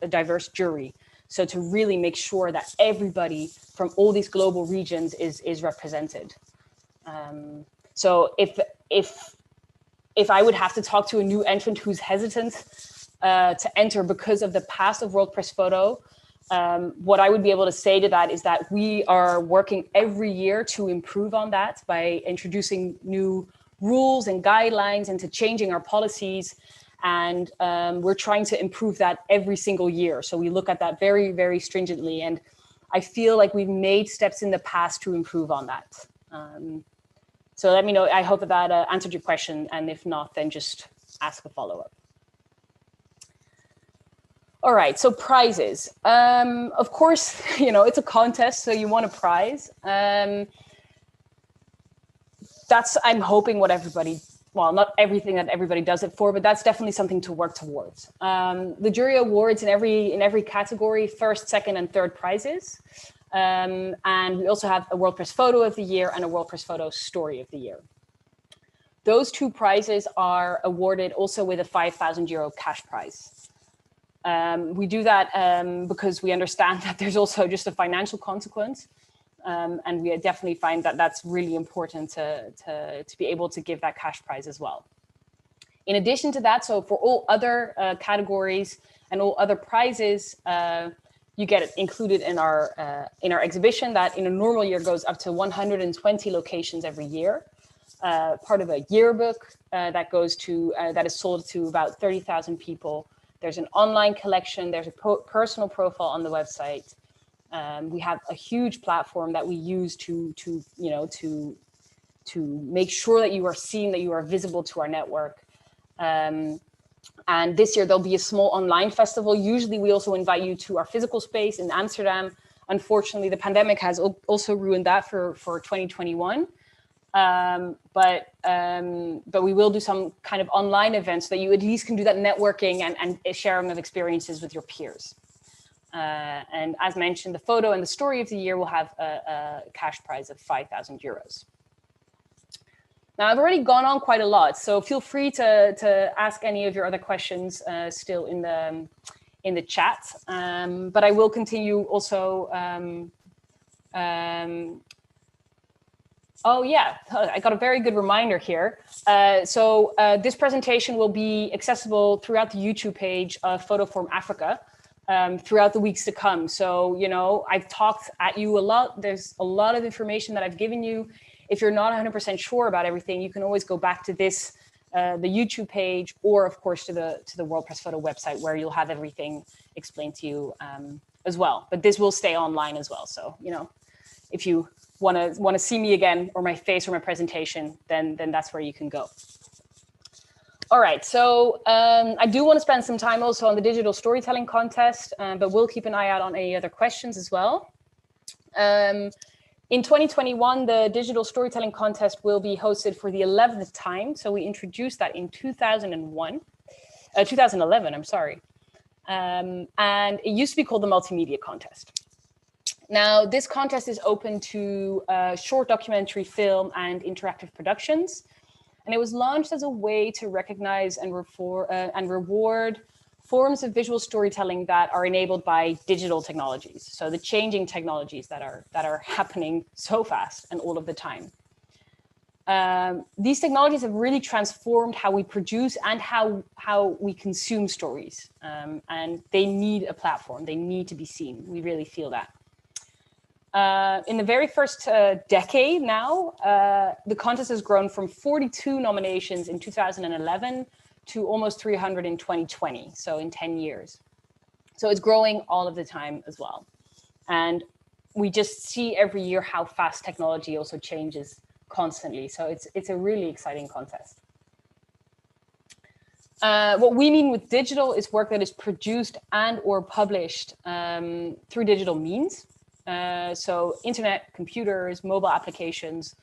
diverse jury. So to really make sure that everybody from all these global regions is represented. So if I would have to talk to a new entrant who's hesitant to enter because of the past of World Press Photo, what I would be able to say to that is that we are working every year to improve on that by introducing new rules and guidelines and to changing our policies. And we're trying to improve that every single year. So we look at that very, very stringently. And I feel like we've made steps in the past to improve on that. So let me know. I hope that answered your question. And if not, then just ask a follow-up. All right, so prizes. Of course, it's a contest, so you want a prize. That's, I'm hoping, what everybody, well, not everything that everybody does it for, but that's definitely something to work towards. The jury awards in every category, first, second, and third prizes. And we also have a World Press Photo of the Year and a World Press Photo Story of the Year. Those two prizes are awarded also with a €5,000 cash prize. We do that because we understand that there's also just a financial consequence. And we definitely find that that's really important to be able to give that cash prize as well. In addition to that, so for all other categories and all other prizes, you get it included in our exhibition that in a normal year goes up to 120 locations every year. Part of a yearbook that is sold to about 30,000 people. There's an online collection. There's a personal profile on the website. We have a huge platform that we use to make sure that you are seen, that you are visible to our network. And this year there'll be a small online festival. Usually we also invite you to our physical space in Amsterdam. Unfortunately, the pandemic has also ruined that for 2021. But we will do some kind of online events so that you at least can do that networking and sharing of experiences with your peers. And as mentioned, the photo and the story of the year will have a cash prize of €5,000. Now, I've already gone on quite a lot, so feel free to ask any of your other questions still in the chat. But I will continue also. Oh yeah, I got a very good reminder here. So this presentation will be accessible throughout the YouTube page of Photoform Africa throughout the weeks to come. So, I've talked at you a lot. There's a lot of information that I've given you. If you're not 100% sure about everything, you can always go back to this, the YouTube page, or of course to the World Press Photo website, where you'll have everything explained to you as well. But this will stay online as well. So, if you want to see me again, or my face, or my presentation, then that's where you can go. All right, so I do want to spend some time also on the digital storytelling contest, but we'll keep an eye out on any other questions as well. In 2021, the digital storytelling contest will be hosted for the 11th time. So we introduced that in 2011, I'm sorry. And it used to be called the Multimedia Contest. Now, this contest is open to short documentary film and interactive productions. And it was launched as a way to recognize and reward forms of visual storytelling that are enabled by digital technologies. So the changing technologies that are happening so fast and all of the time. These technologies have really transformed how we produce and how we consume stories. And they need a platform. They need to be seen. We really feel that. In the very first decade now, the contest has grown from 42 nominations in 2011 to almost 300 in 2020, so in 10 years. So it's growing all of the time as well. And we just see every year how fast technology also changes constantly. So it's a really exciting contest. What we mean with digital is work that is produced and or published through digital means. So internet, computers, mobile applications,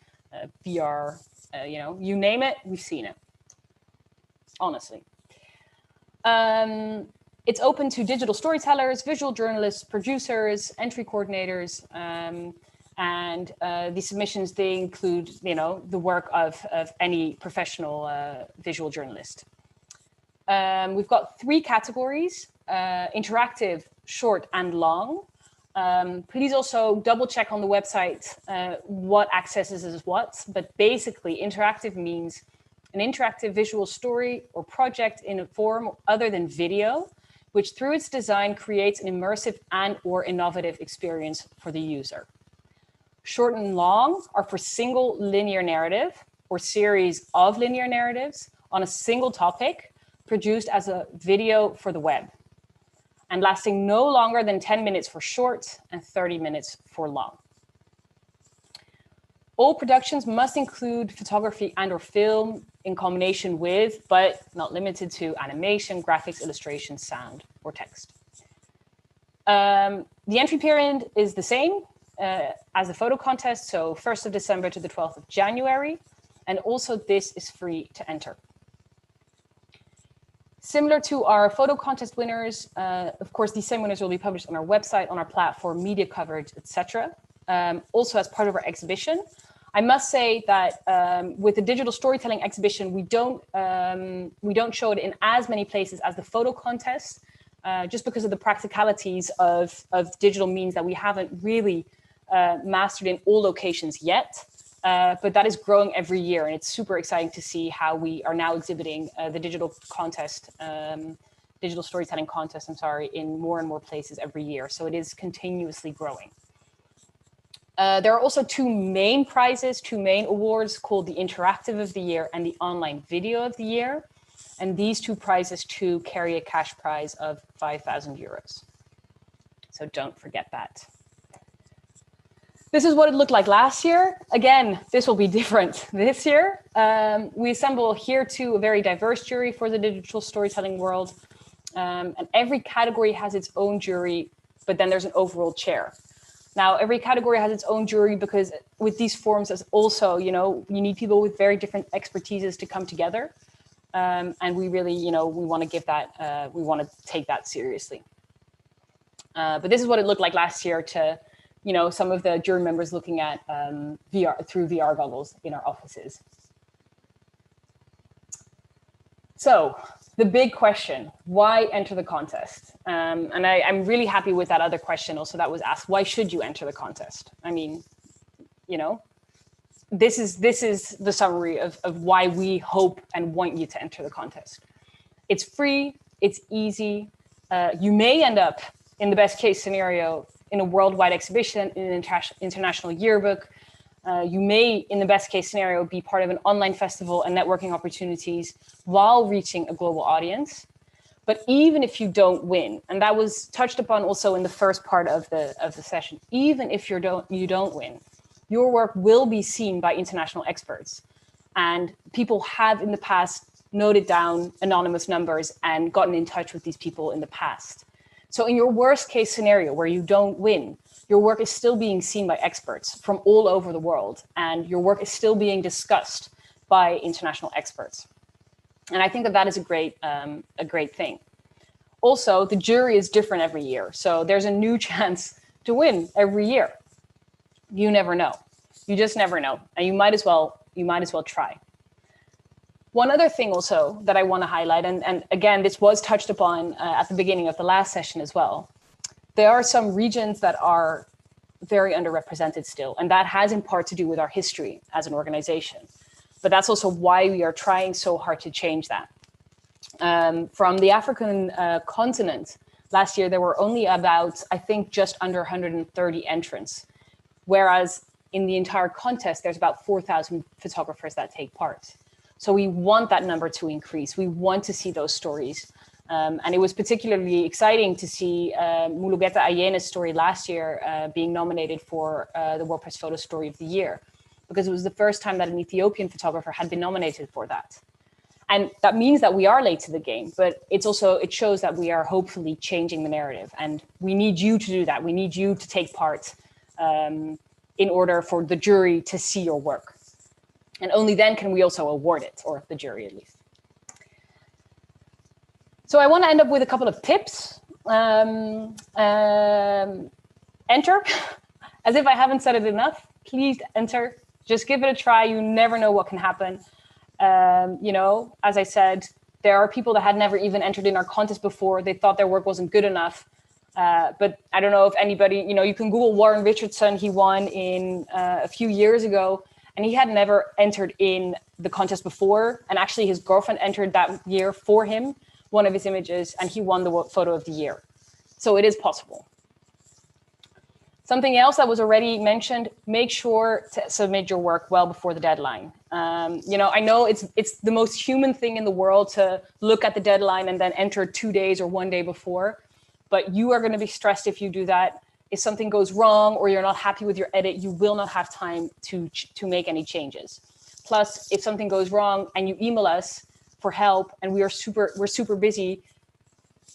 VR, you name it, we've seen it, honestly. It's open to digital storytellers, visual journalists, producers, entry coordinators, and these submissions, they include, the work of any professional visual journalist. We've got 3 categories, interactive, short, and long. Please also double check on the website what accesses is what, but basically interactive means an interactive visual story or project in a form other than video, which through its design creates an immersive and or innovative experience for the user. Short and long are for single linear narrative or series of linear narratives on a single topic produced as a video for the web, and lasting no longer than 10 minutes for short and 30 minutes for long. All productions must include photography and or film in combination with, but not limited to, animation, graphics, illustration, sound, or text. The entry period is the same as the photo contest, so 1st of December to the 12th of January, and also this is free to enter. Similar to our photo contest winners, of course, these same winners will be published on our website, on our platform, media coverage, etc. Also as part of our exhibition. I must say that with the digital storytelling exhibition, we don't show it in as many places as the photo contest, just because of the practicalities of digital means that we haven't really mastered in all locations yet. But that is growing every year, and it's super exciting to see how we are now exhibiting the digital contest, digital storytelling contest, in more and more places every year. So it is continuously growing. There are also two main prizes, two main awards called the Interactive of the Year and the Online Video of the Year. And these two prizes too carry a cash prize of 5,000 euros. So don't forget that. This is what it looked like last year. Again, this will be different this year. We assemble here too a very diverse jury for the digital storytelling world. And every category has its own jury, but then there's an overall chair. Now, every category has its own jury because with these forums, as also, you need people with very different expertises to come together. And we really, we want to give that, we want to take that seriously. But this is what it looked like last year to, some of the jury members looking at through VR goggles in our offices. So the big question, why enter the contest? And I'm really happy with that other question also that was asked, why should you enter the contest? I mean, this is the summary of why we hope and want you to enter the contest. It's free, it's easy. You may end up, in the best case scenario, in a worldwide exhibition, in an international yearbook. You may, in the best case scenario, be part of an online festival and networking opportunities while reaching a global audience. But even if you don't win, and that was touched upon also in the first part of the session, even if you don't win, your work will be seen by international experts. And people have in the past noted down anonymous numbers and gotten in touch with these people in the past. So in your worst case scenario where you don't win, your work is still being seen by experts from all over the world, and your work is still being discussed by international experts. And I think that is a great thing. Also, the jury is different every year. So there's a new chance to win every year. You never know. You just never know. And you might as well try. One other thing also that I want to highlight, and again, this was touched upon at the beginning of the last session as well. There are some regions that are very underrepresented still, and that has in part to do with our history as an organization. But that's also why we are trying so hard to change that. From the African continent, last year there were only about, I think, just under 130 entrants, whereas in the entire contest, there's about 4,000 photographers that take part. So we want that number to increase. We want to see those stories. And it was particularly exciting to see Mulugeta Ayene's story last year being nominated for the WordPress Photo Story of the Year, because it was the first time that an Ethiopian photographer had been nominated for that. And that means that we are late to the game, but it shows that we are hopefully changing the narrative. And we need you to do that. We need you to take part in order for the jury to see your work. And only then can we also award it, or the jury at least. So I want to end up with a couple of tips. Enter, as if I haven't said it enough. Please enter. Just give it a try. You never know what can happen. As I said, there are people that had never even entered in our contest before. They thought their work wasn't good enough. But I don't know if anybody, you can Google Warren Richardson. He won in a few years ago, and he had never entered in the contest before. And actually his girlfriend entered that year for him, one of his images, and he won the photo of the year. So it is possible. Something else that was already mentioned, make sure to submit your work well before the deadline. I know it's the most human thing in the world to look at the deadline and then enter 2 days or 1 day before, but you are going to be stressed if you do that. If something goes wrong or you're not happy with your edit, you will not have time to make any changes. Plus, if something goes wrong and you email us for help and we're super busy,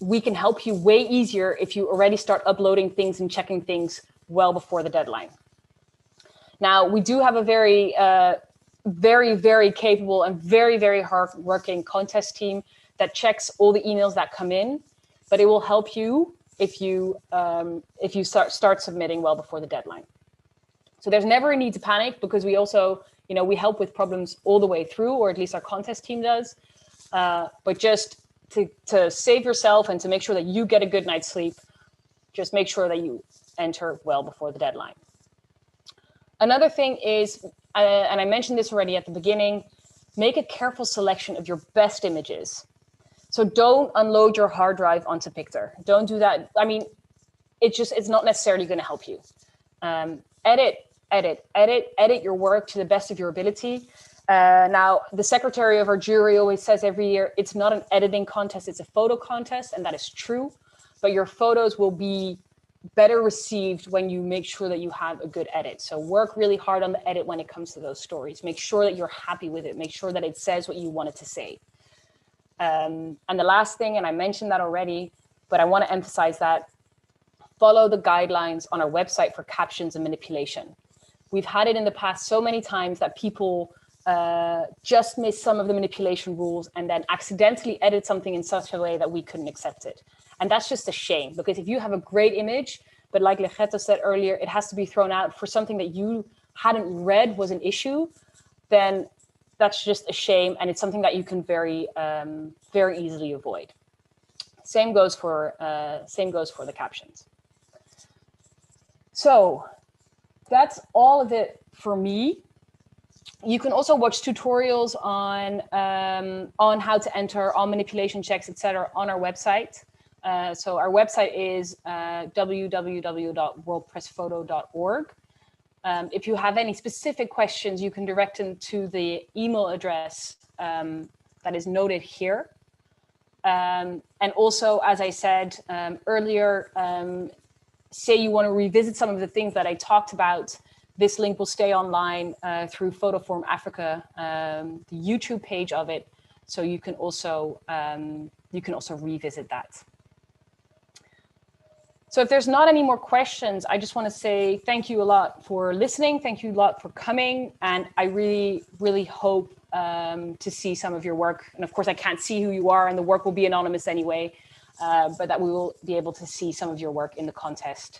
we can help you way easier if you already start uploading things and checking things well before the deadline. Now, we do have a very, very capable and very, very hard-working contest team that checks all the emails that come in, but it will help you if you start submitting well before the deadline. So there's never a need to panic, because we also, we help with problems all the way through, or at least our contest team does. But just to save yourself and to make sure that you get a good night's sleep, just make sure that you enter well before the deadline. Another thing is, and I mentioned this already at the beginning, make a careful selection of your best images. So don't unload your hard drive onto Pictor. Don't do that. I mean, it's not necessarily going to help you. Edit your work to the best of your ability. Now, the secretary of our jury always says every year, it's not an editing contest, it's a photo contest, and that is true. But your photos will be better received when you make sure that you have a good edit. So work really hard on the edit when it comes to those stories. Make sure that you're happy with it. Make sure that it says what you want it to say. And the last thing, and I mentioned that already, but I want to emphasize that, follow the guidelines on our website for captions and manipulation. We've had it in the past so many times that people just miss some of the manipulation rules and then accidentally edit something in such a way that we couldn't accept it. And that's just a shame, because if you have a great image, but like Legetto said earlier, it has to be thrown out for something that you hadn't read was an issue, then that's just a shame. And it's something that you can very easily avoid. Same goes for the captions. So that's all of it for me. You can also watch tutorials on how to enter, on manipulation checks, etc., on our website. So our website is www.worldpressphoto.org. If you have any specific questions, you can direct them to the email address that is noted here. And also, as I said earlier, say you want to revisit some of the things that I talked about, this link will stay online through Photoforum Africa, the YouTube page of it. So you can also revisit that. So if there's not any more questions, I just want to say thank you a lot for listening. Thank you a lot for coming. And I really, really hope to see some of your work. And of course, I can't see who you are, and the work will be anonymous anyway, but that we will be able to see some of your work in the contest